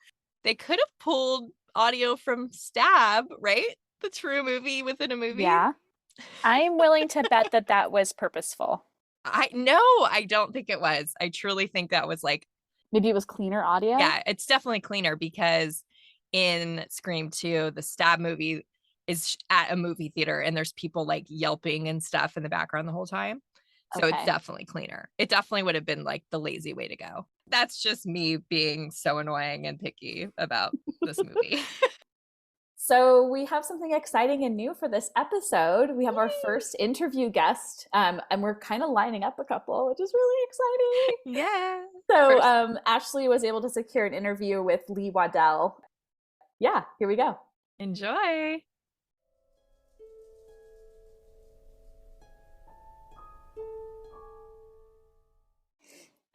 They could have pulled audio from Stab, right? The true movie within a movie. Yeah. I'm willing to bet that that was purposeful. I no, I don't think it was. I truly think that was like, Maybe it was cleaner audio. yeah, it's definitely cleaner because in Scream 2, the Stab movie is at a movie theater and there's people like yelping and stuff in the background the whole time. So it's Okay. definitely cleaner. It definitely would have been like the lazy way to go. That's just me being so annoying and picky about this movie. So we have something exciting and new for this episode. We have our first interview guest, and we're kind of lining up a couple, which is really exciting. Yeah. So First, Ashley was able to secure an interview with Lee Waddell. Yeah, here we go. enjoy.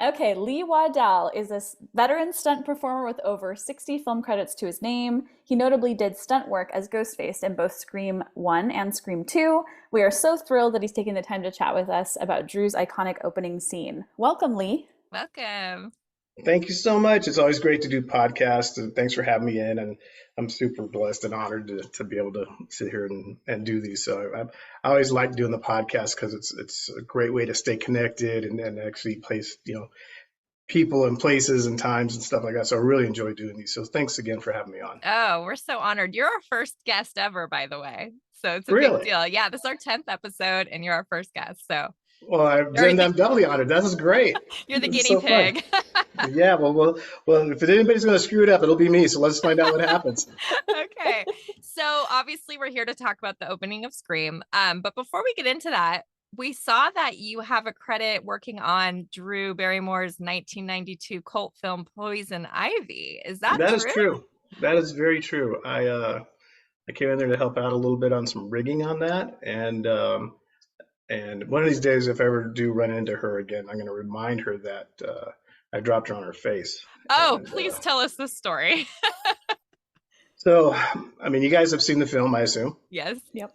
Okay, Lee Waddell is a veteran stunt performer with over 60 film credits to his name. He notably did stunt work as Ghostface in both Scream 1 and Scream 2. We are so thrilled that he's taking the time to chat with us about Drew's iconic opening scene. Welcome, Lee. Welcome. Thank you so much. It's always great to do podcasts, and thanks for having me in. And I'm super blessed and honored to be able to sit here and do these. So I always like doing the podcast because it's a great way to stay connected and actually place people and places and times and stuff like that. So I really enjoy doing these. So thanks again for having me on. Oh, we're so honored. You're our first guest ever, by the way. So it's a Really? big deal. Yeah, this is our 10th episode and you're our first guest. So Well, I'm doubly honored. This is great. You're the This is guinea so fun. pig. Yeah, well, if anybody's going to screw it up, it'll be me. So let's find out what happens. Okay. So obviously we're here to talk about the opening of Scream. But before we get into that, we saw that you have a credit working on Drew Barrymore's 1992 cult film Poison Ivy. Is that true? That is true. That is very true. I came in there to help out a little bit on some rigging on that, and one of these days, if I ever do run into her again, I'm going to remind her that I dropped her on her face. Oh, And, please tell us the story. So, I mean, you guys have seen the film, I assume. Yes. Yep.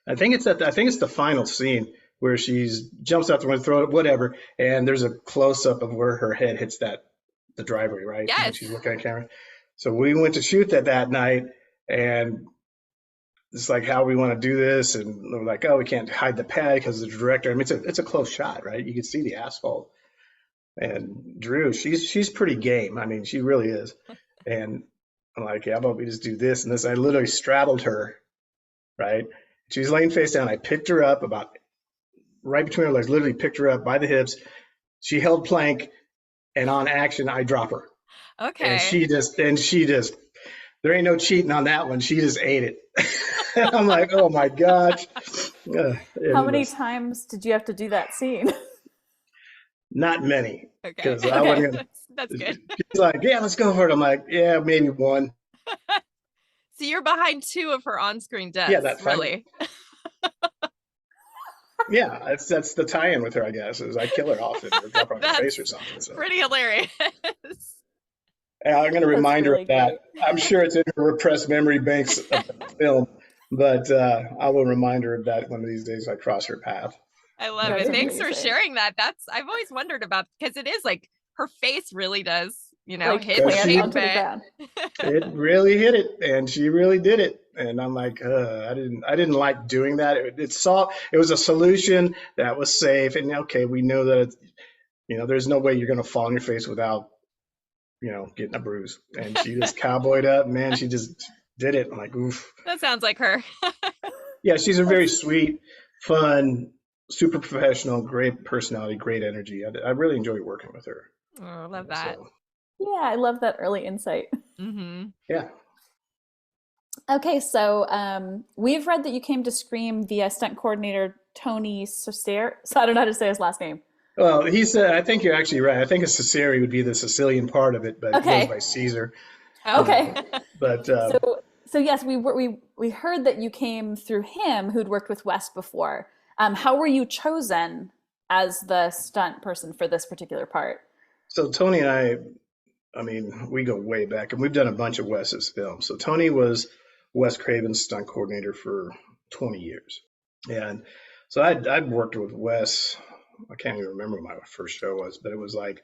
I think it's the final scene where she's jumps out the window, throw it, whatever, and there's a close up of where her head hits the driveway, right? Yes. And she's looking at camera. So we went to shoot that night, and it's like, how we want to do this, and we're like, oh, we can't hide the pad because the director. I mean, it's a close shot, right? You can see the asphalt. And Drew, she's pretty game. I mean, she really is. And I'm like, yeah, how about we just do this and this? I literally straddled her, right? She was laying face down. I picked her up about right between her legs, literally picked her up by the hips. She held plank, and on action, I drop her. Okay. And she just, there ain't no cheating on that one. She just ate it. I'm like, oh my gosh. How many times did you have to do that scene? Not many. Okay. Because I wasn't gonna, That's good. she's like, yeah, let's go for it. I'm like, yeah, maybe one. So you're behind 2 of her on-screen deaths. Yeah, that's fine. really. Yeah, that's the tie-in with her, I guess, is I kill her off and drop her on her face or something. So. Pretty hilarious. Yeah, I'm going to remind her really of that. I'm sure it's in her repressed memory banks of the film, but I will remind her of that one of these days I cross her path. I love That's it. Thanks for amazing. sharing that. I've always wondered about, because it is like her face really does, Like hit plant shape onto the it. ground. It really hit it, and she really did it. And I'm like, I didn't like doing that. It was a solution that was safe, and okay, we know that it's, there's no way you're going to fall on your face without, getting a bruise. And she just cowboyed up, man. She just did it. I'm like, oof. That sounds like her. Yeah, she's a very sweet, fun, super professional, great personality, great energy. I really enjoy working with her. Oh, I love that. So, Yeah, I love that early insight. Mm-hmm. yeah. Okay, so we've read that you came to Scream via stunt coordinator Tony Cesare. So I don't know how to say his last name. Well, he said, I think you're actually right. I think a Cesare would be the Sicilian part of it, but Okay. it goes by Caesar. Okay. But So yes, we heard that you came through him, who'd worked with Wes before. How were you chosen as the stunt person for this particular part? so Tony and I mean, we go way back, and we've done a bunch of Wes's films. So Tony was Wes Craven's stunt coordinator for 20 years. And so I'd worked with Wes. I can't even remember what my first show was, but it was like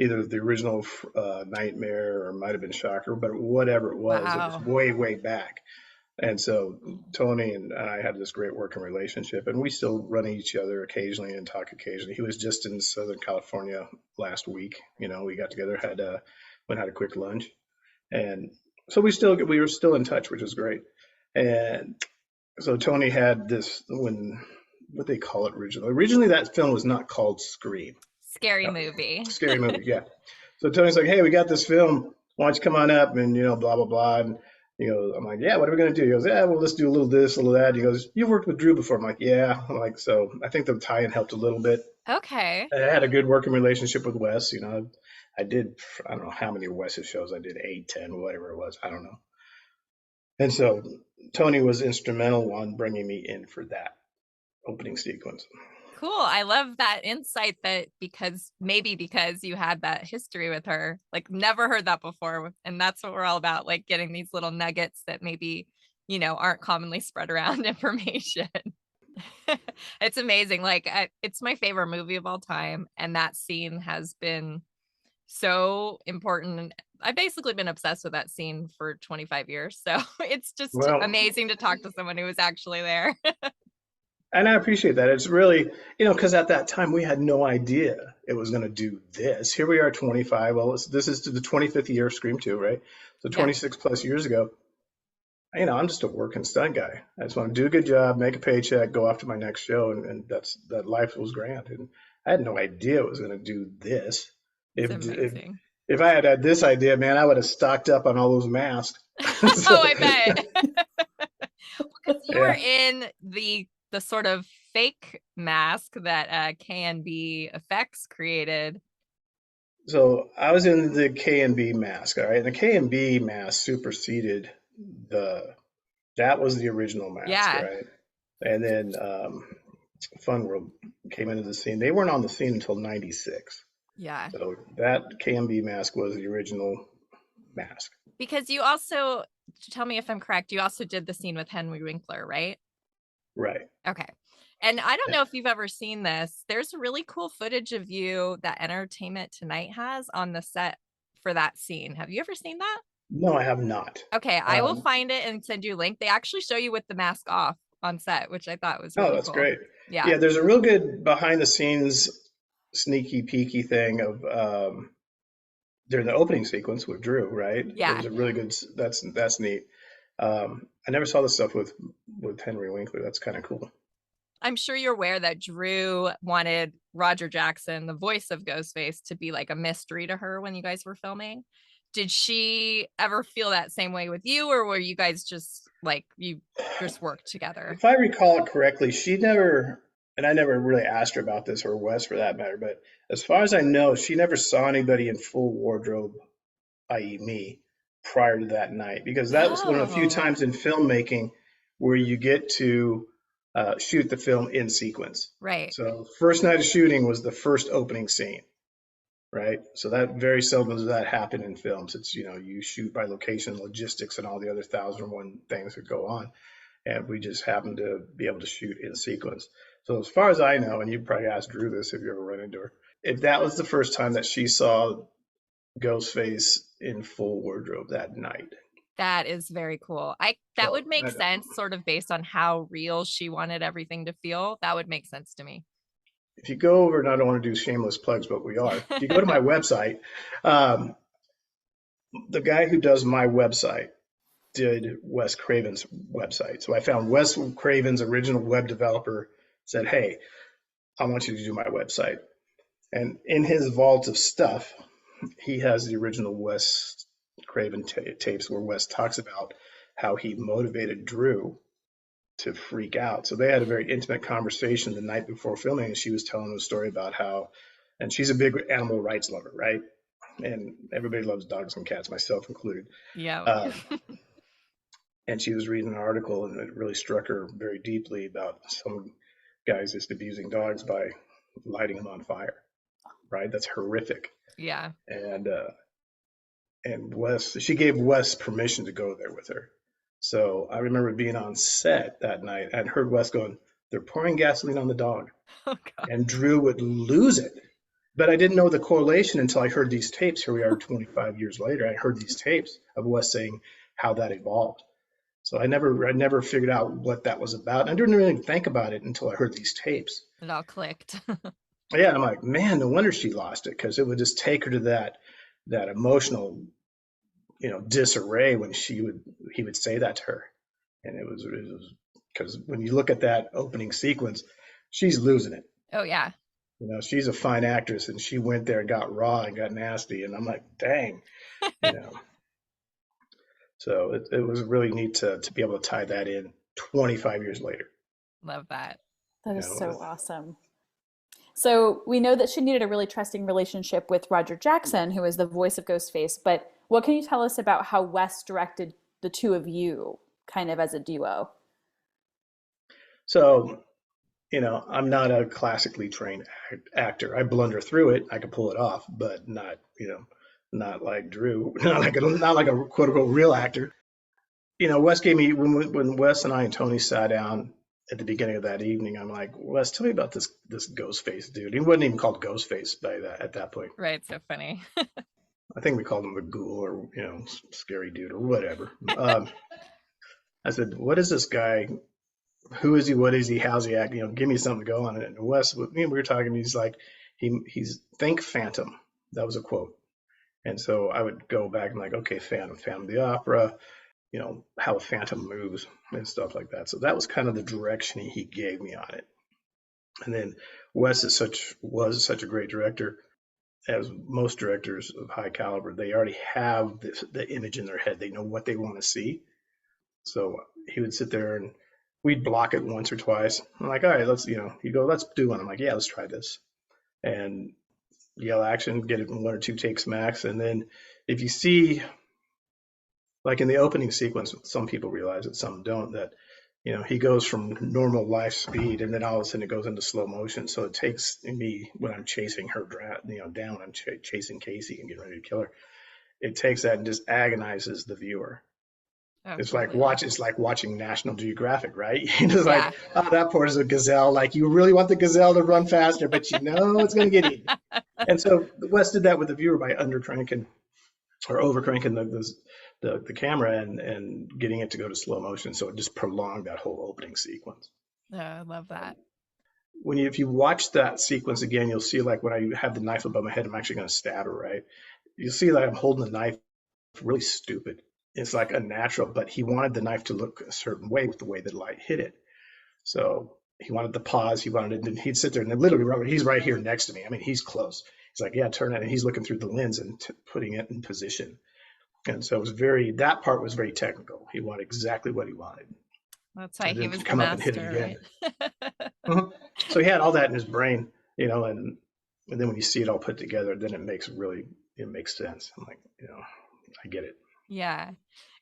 either the original Nightmare or it might have been Shocker, but whatever it was Wow. way, way back. And so Tony and I had this great working relationship, and we still run into each other occasionally and talk occasionally. He was just in Southern California last week. We got together, had a quick lunch, and so we were still in touch, which is great. And so Tony had this what they call it originally. Originally, that film was not called Scream. Scary movie. Scary movie, yeah. So Tony's like, hey, we got this film. Why don't you come on up and, blah, blah, blah. And, I'm like, yeah, what are we going to do? He goes, yeah, well, let's do a little this, a little that. He goes, you've worked with Drew before. I'm like, yeah. I'm like, so I think the tie-in helped a little bit. Okay. I had a good working relationship with Wes. I did, I don't know how many Wes's shows I did, 8, 10, whatever it was. I don't know. And so Tony was instrumental on bringing me in for that opening sequence. Cool. I love that insight that because you had that history with her, like never heard that before. And that's what we're all about, like getting these little nuggets that maybe, aren't commonly spread around information. It's amazing. Like it's my favorite movie of all time. And that scene has been so important. I've basically been obsessed with that scene for 25 years. So it's just Well, amazing to talk to someone who was actually there. and I appreciate that. It's really, because at that time we had no idea it was going to do this. Here we are, 25. Well, this is to the 25th year of Scream 2, right? So Yeah. 26 plus years ago. I'm just a working stunt guy. I just want to do a good job, make a paycheck, go off to my next show, and that life was grand. And I had no idea it was going to do this. It's If amazing. if I had had this idea, man, I would have stocked up on all those masks. Oh, I bet. Because you were Yeah. in the sort of fake mask that K&B Effects created. So I was in the K&B mask, all right? And the K&B mask superseded that was the original mask, Yeah. right? And then Fun World came into the scene. They weren't on the scene until 96. Yeah. So that K&B mask was the original mask. Because you also, tell me if I'm correct, you also did the scene with Henry Winkler, right? Right. Okay. And I don't know if you've ever seen this. There's really cool footage of you that Entertainment Tonight has on the set for that scene. Have you ever seen that? No, I have not. Okay, I will find it and send you a link. They actually show you with the mask off on set, which I thought was really that's cool. great. Yeah. Yeah, there's a real good behind the scenes sneaky peeky thing of during the opening sequence with Drew, right? Yeah. It was a really good. That's neat. I never saw the stuff with Henry Winkler. That's kind of cool. I'm sure you're aware that Drew wanted Roger Jackson, the voice of Ghostface, to be like a mystery to her when you guys were filming. Did she ever feel that same way with you, or were you guys just like you just worked together? If I recall it correctly, she never, and I never really asked her about this, or Wes for that matter, but as far as I know, she never saw anybody in full wardrobe, i.e. me, prior to that night, because that was one of the few times in filmmaking where you get to shoot the film in sequence. Right. So first night of shooting was the first opening scene, right? So that very seldom does that happen in films. It's, you shoot by location, logistics, and all the other 1,001 things that go on. And we just happened to be able to shoot in sequence. So as far as I know, and you probably asked Drew this if you ever run into her, if that was the first time that she saw Ghostface in full wardrobe that night. That is very cool. That would make sense, sort of based on how real she wanted everything to feel. That would make sense to me. If you go over, and I don't want to do shameless plugs, but we are. If you go to my website, the guy who does my website did Wes Craven's website. So I found Wes Craven's original web developer, said, hey, I want you to do my website. And in his vault of stuff, he has the original Wes Craven tapes where Wes talks about how he motivated Drew to freak out. So they had a very intimate conversation the night before filming, and she was telling a story about how, and she's a big animal rights lover, right? And everybody loves dogs and cats, myself included. Yeah. And she was reading an article, and it really struck her very deeply about some guys just abusing dogs by lighting them on fire, right? That's horrific. Yeah. And Wes, she gave Wes permission to go there with her. So I remember being on set that night and heard Wes going, they're pouring gasoline on the dog. Oh, God. And Drew would lose it. But I didn't know the correlation until I heard these tapes. Here we are 25 years later. I heard these tapes of Wes saying how that evolved. So I never figured out what that was about. I didn't really think about it until I heard these tapes. It all clicked. Yeah, I'm like, man, no wonder she lost it, because it would just take her to that emotional, disarray when he would say that to her. And it was because when you look at that opening sequence, she's losing it. Oh, yeah. She's a fine actress, and she went there and got raw and got nasty. And I'm like, dang, So it was really neat to be able to tie that in 25 years later. Love that. That is so awesome. So we know that she needed a really trusting relationship with Roger Jackson, who is the voice of Ghostface. But what can you tell us about how Wes directed the two of you kind of as a duo? So I'm not a classically trained actor. I blunder through it. I can pull it off, but not, not like Drew, not like a quote unquote real actor. Wes gave me when Wes and I and Tony sat down at the beginning of that evening. I'm like, Wes, tell me about this Ghostface dude. He wasn't even called Ghostface at that point. Right. So funny. I think we called him the Ghoul or scary dude or whatever. I said, what is this guy? Who is he? What is he? How's he act? Give me something to go on. And Wes, with me, we were talking. He's like, he's think Phantom. That was a quote. And so I would go back and like, okay, Phantom the Opera. How a phantom moves and stuff like that. So that was kind of the direction he gave me on it. And then Wes was such a great director, as most directors of high caliber. They already have the image in their head. They know what they want to see. So he would sit there and we'd block it once or twice. I'm like, all right, let's do one. I'm like, yeah, let's try this. And yell action, get it in 1 or 2 takes max. And then if you see, like in the opening sequence, some people realize it, some don't, that he goes from normal life speed and then all of a sudden it goes into slow motion. So it takes me, when I'm chasing her down, I'm chasing Casey and getting ready to kill her. It takes that and just agonizes the viewer. It's like watching National Geographic, right? Just like, oh, that poor is a gazelle. Like, you really want the gazelle to run faster, but it's going to get eaten. And so Wes did that with the viewer by under cranking or over cranking the camera and getting it to go to slow motion. So it just prolonged that whole opening sequence. Oh, I love that. If you watch that sequence again, you'll see, like, when I have the knife above my head, I'm actually going to stab her, right? You'll see that I'm holding the knife really stupid. It's like unnatural, but he wanted the knife to look a certain way with the way the light hit it. So he wanted the pause. He'd sit there and literally, he's right here next to me. I mean, he's close. He's like, yeah, turn it. And he's looking through the lens and putting it in position. And so that part was very technical. He wanted exactly what he wanted. That's why he was come the up and hit it master, again. right? So he had all that in his brain, and then when you see it all put together, then it makes sense. I'm like, I get it. Yeah.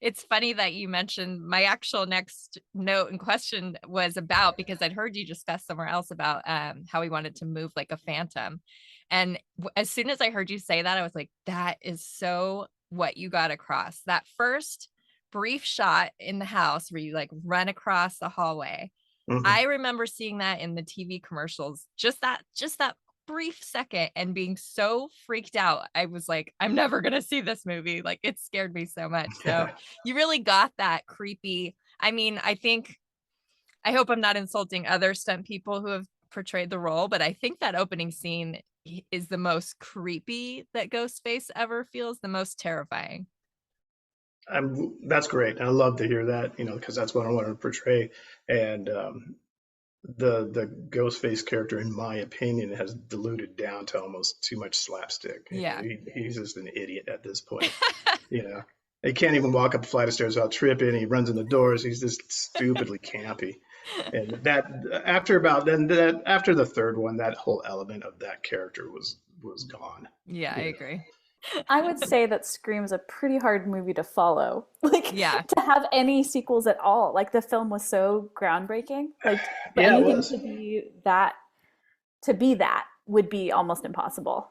It's funny that you mentioned my actual next note and question was about, because I'd heard you discuss somewhere else about how he wanted to move like a phantom. And as soon as I heard you say that, I was like, that is so what you got across. That first brief shot in the house where you like run across the hallway. Mm-hmm. I remember seeing that in the TV commercials, just that brief second, and being so freaked out. I was like, I'm never gonna see this movie. Like, it scared me so much. So you really got that creepy. I mean, I hope I'm not insulting other stunt people who have portrayed the role, but I think that opening scene is the most creepy that Ghostface ever feels, the most terrifying. That's great. I love to hear that, because that's what I want to portray. And the Ghostface character, in my opinion, has diluted down to almost too much slapstick. Yeah. He's just an idiot at this point. He can't even walk up a flight of stairs without tripping. He runs in the doors. He's just stupidly campy. And after the third one, that whole element of that character was gone. Yeah, I agree. I would say that Scream's a pretty hard movie to follow. Yeah. To have any sequels at all. Like, the film was so groundbreaking. Like, for anything to be that would be almost impossible.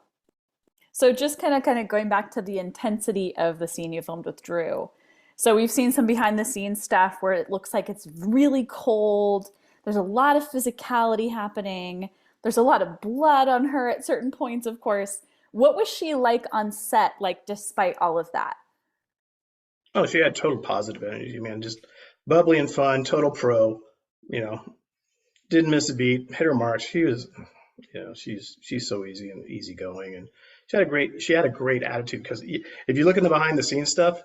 So just kind of going back to the intensity of the scene you filmed with Drew. So we've seen some behind the scenes stuff where it looks like it's really cold. There's a lot of physicality happening. There's a lot of blood on her at certain points, of course. What was she like on set, like, despite all of that? Oh, she had total positive energy, man. Just bubbly and fun, total pro. Didn't miss a beat, hit her marks. She was, she's so easy and easygoing, and she had a great attitude. Because if you look in the behind the scenes stuff,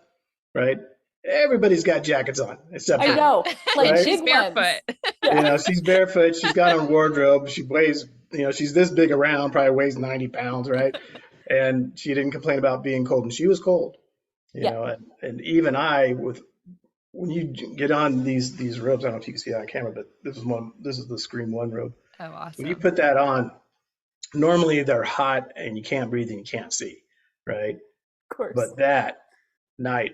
right, everybody's got jackets on except I know, like, right? She's barefoot. She's barefoot. She's got her wardrobe. She weighs, she's this big around, probably weighs 90 pounds, right? And she didn't complain about being cold, and she was cold, and even when you get on these robes, I don't know if you can see that on camera, but this is the Scream 1 robe. Oh, awesome. When you put that on, normally they're hot and you can't breathe and you can't see, right? Of course. But that night,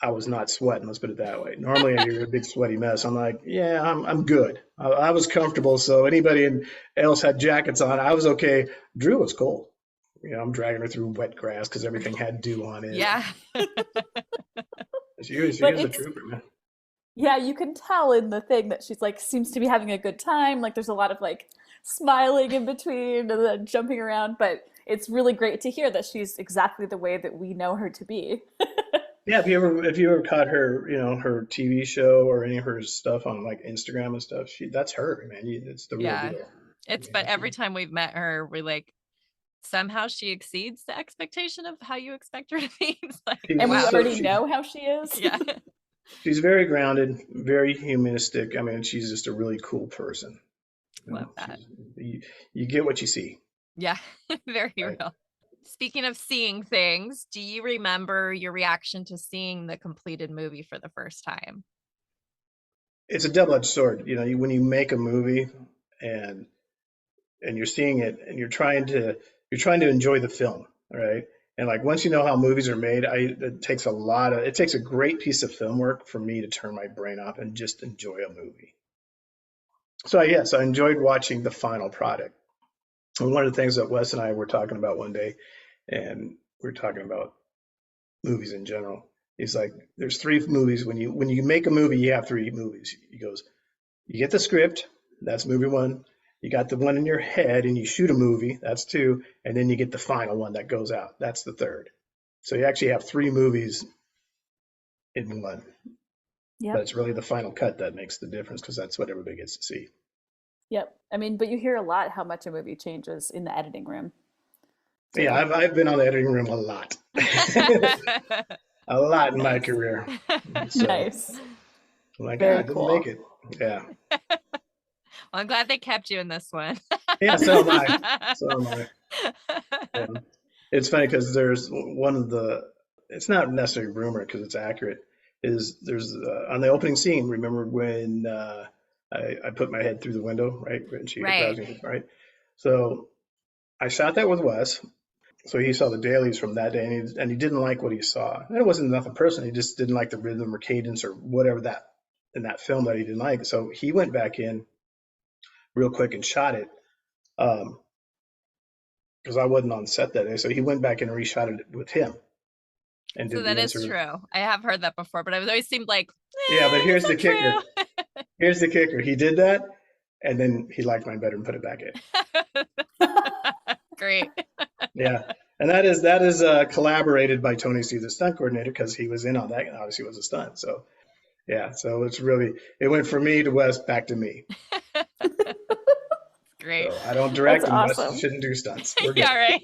I was not sweating. Let's put it that way. Normally, you're a big sweaty mess. I'm like, yeah, I'm good. I was comfortable. So anybody else had jackets on, I was okay. Drew was cold. I'm dragging her through wet grass because everything had dew on it. Yeah. She was But a trooper, man. yeah, you can tell in the thing that she's like seems to be having a good time. Like there's a lot of like smiling in between and then jumping around, but it's really great to hear that she's exactly the way that we know her to be. Yeah, if you ever caught her, her TV show or any of her stuff on like Instagram and stuff, that's her, man. It's the real Yeah. deal. But every time we've met her, we're like, somehow she exceeds the expectation of how you expect her to be. It's like, And we wow. already know how she is. Yeah. She's very grounded, very humanistic. I mean, she's just a really cool person. Love that. You get what you see. Yeah, very Right. real. Speaking of seeing things, do you remember your reaction to seeing the completed movie for the first time? It's a double-edged sword. When you make a movie and you're seeing it and you're trying to enjoy the film, right? And like once you know how movies are made, it takes a great piece of film work for me to turn my brain off and just enjoy a movie. So yes, I enjoyed watching the final product. And one of the things that Wes and I were talking about one day, and we were talking about movies in general. He's like, there's 3 movies. When you make a movie, you have 3 movies. He goes, you get the script, that's movie 1. You got the one in your head and you shoot a movie, that's 2. And then you get the final one that goes out, that's the 3rd. So you actually have 3 movies in one. Yep. But it's really the final cut that makes the difference because that's what everybody gets to see. Yep. I mean, but you hear a lot how much a movie changes in the editing room. So, Yeah, I've been on the editing room a lot. A lot in my career. So, nice. I'm like, Very I didn't cool. make it. Yeah. Well, I'm glad they kept you in this one. Yeah, so am I. So am I. Yeah. It's funny because there's one of it's not necessarily rumor because it's accurate, there's on the opening scene, remember when I put my head through the window, right? And she grabs me, right? So I shot that with Wes. So he saw the dailies from that day and he didn't like what he saw. And it wasn't nothing personal. He just didn't like the rhythm or cadence or whatever in that film that he didn't like. So he went back in real quick and shot it. Because I wasn't on set that day. So he went back and reshot it with him. And So that is true. I have heard that before, but it always seemed like, yeah, but here's the kicker. Here's the kicker. He did that, and then he liked mine better and put it back in. Great. Yeah, and that is collaborated by Tony C, the stunt coordinator, because he was in on that. And obviously, it was a stunt. So yeah, so it went from me to Wes back to me. Great. So I don't direct, That's and awesome. Wes shouldn't do stunts. We're good. Yeah, right.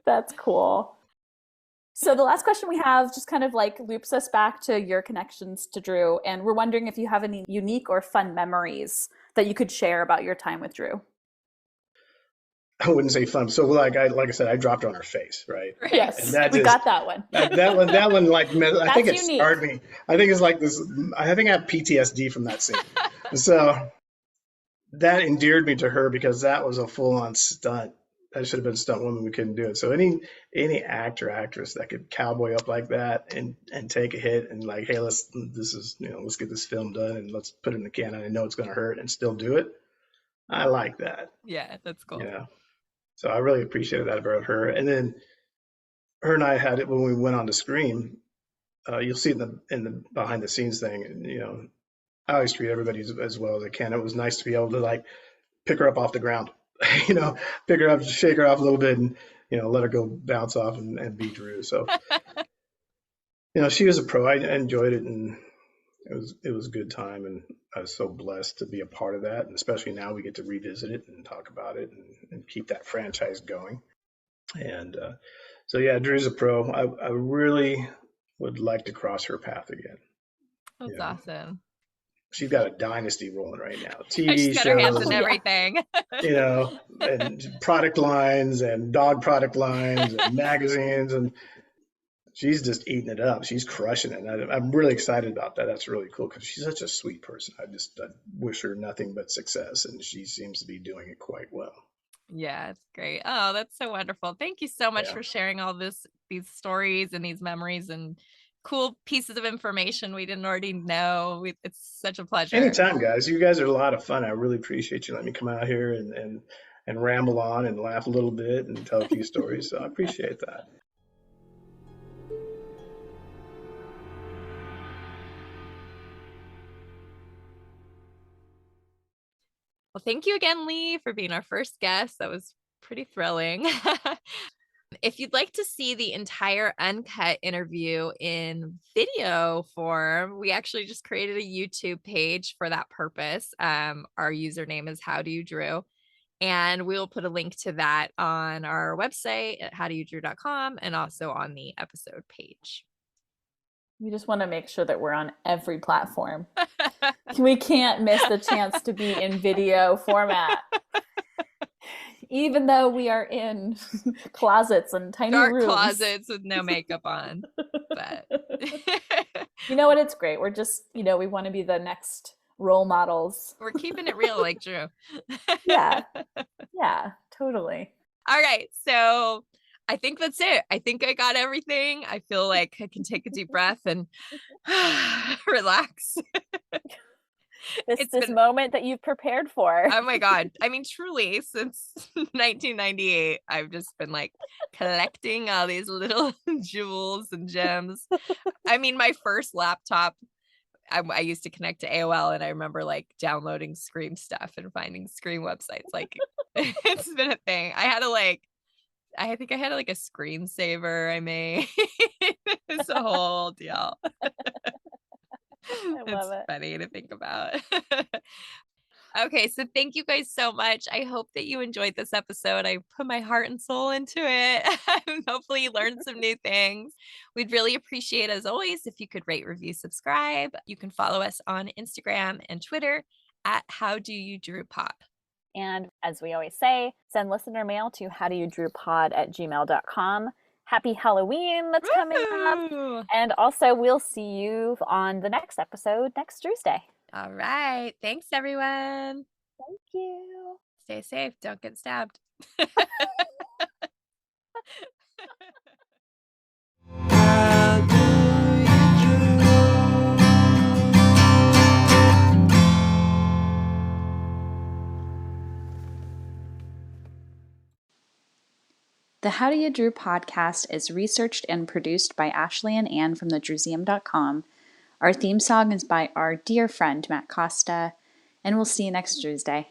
That's cool. So the last question we have just kind of like loops us back to your connections to Drew. And we're wondering if you have any unique or fun memories that you could share about your time with Drew. I wouldn't say fun. So like I said, I dropped her on her face, right? Yes, And we got that one. that one like, I think it unique. scarred me. I think it's like this, I think I have PTSD from that scene. So that endeared me to her because that was a full-on stunt. That should have been stunt woman. We couldn't do it. So any actor, actress that could cowboy up like that and take a hit and like, hey, let's get this film done and let's put it in the can. And I know it's going to hurt and still do it. I like that. Yeah, that's cool. Yeah. So I really appreciated that about her. And then her and I had it when we went on to Scream. You'll see it in the behind the scenes thing. And, I always treat everybody as well as I can. It was nice to be able to like pick her up off the ground. Pick her up, shake her off a little bit and, let her go bounce off and be Drew. So, she was a pro. I enjoyed it and it was a good time. And I was so blessed to be a part of that. And especially now we get to revisit it and talk about it and keep that franchise going. And so, yeah, Drew's a pro. I really would like to cross her path again. That's awesome. She's got a dynasty rolling right now. TV she's got shows, her hands in everything. And product lines and dog product lines and magazines, and she's just eating it up. She's crushing it. And I'm really excited about that. That's really cool because she's such a sweet person. I wish her nothing but success, and she seems to be doing it quite well. Yeah, it's great. Oh, that's so wonderful. Thank you so much Yeah. for sharing all these stories and these memories and cool pieces of information we didn't already know. It's such a pleasure. Anytime, guys. You guys are a lot of fun. I really appreciate you letting me come out here and ramble on and laugh a little bit and tell a few stories. So I appreciate that. Well, thank you again, Lee, for being our first guest. That was pretty thrilling. If you'd like to see the entire uncut interview in video form, we actually just created a YouTube page for that purpose. Our username is How Do You Drew, and we will put a link to that on our website at howdoyoudrew.com and also on the episode page. We just want to make sure that we're on every platform. We can't miss the chance to be in video format. Even though we are in closets and tiny Dark rooms. closets with no makeup on. But you know what? It's great. We're just, we want to be the next role models. We're keeping it real like Drew. Yeah. Yeah, totally. All right. So I think that's it. I think I got everything. I feel like I can take a deep breath and relax. This moment that you've prepared for. Oh my God. I mean, truly, since 1998, I've just been like collecting all these little jewels and gems. I mean, my first laptop, I used to connect to AOL, and I remember like downloading Scream stuff and finding Scream websites. Like it's been a thing. I think I had like a screensaver I made. It's a whole deal. I love it. Funny to think about. Okay, so thank you guys so much. I hope that you enjoyed this episode. I put my heart and soul into it. Hopefully you learned some new things. We'd really appreciate, as always, if you could rate, review, subscribe. You can follow us on Instagram and Twitter at howdoyoudrewpop. And as we always say, send listener mail to howdoyoudrewpod@gmail.com. Happy Halloween that's coming up. And also, we'll see you on the next episode next Tuesday. All right. Thanks, everyone. Thank you. Stay safe. Don't get stabbed. The How Do You Drew podcast is researched and produced by Ashley and Ann from thedrewseum.com. Our theme song is by our dear friend Matt Costa, and we'll see you next Tuesday.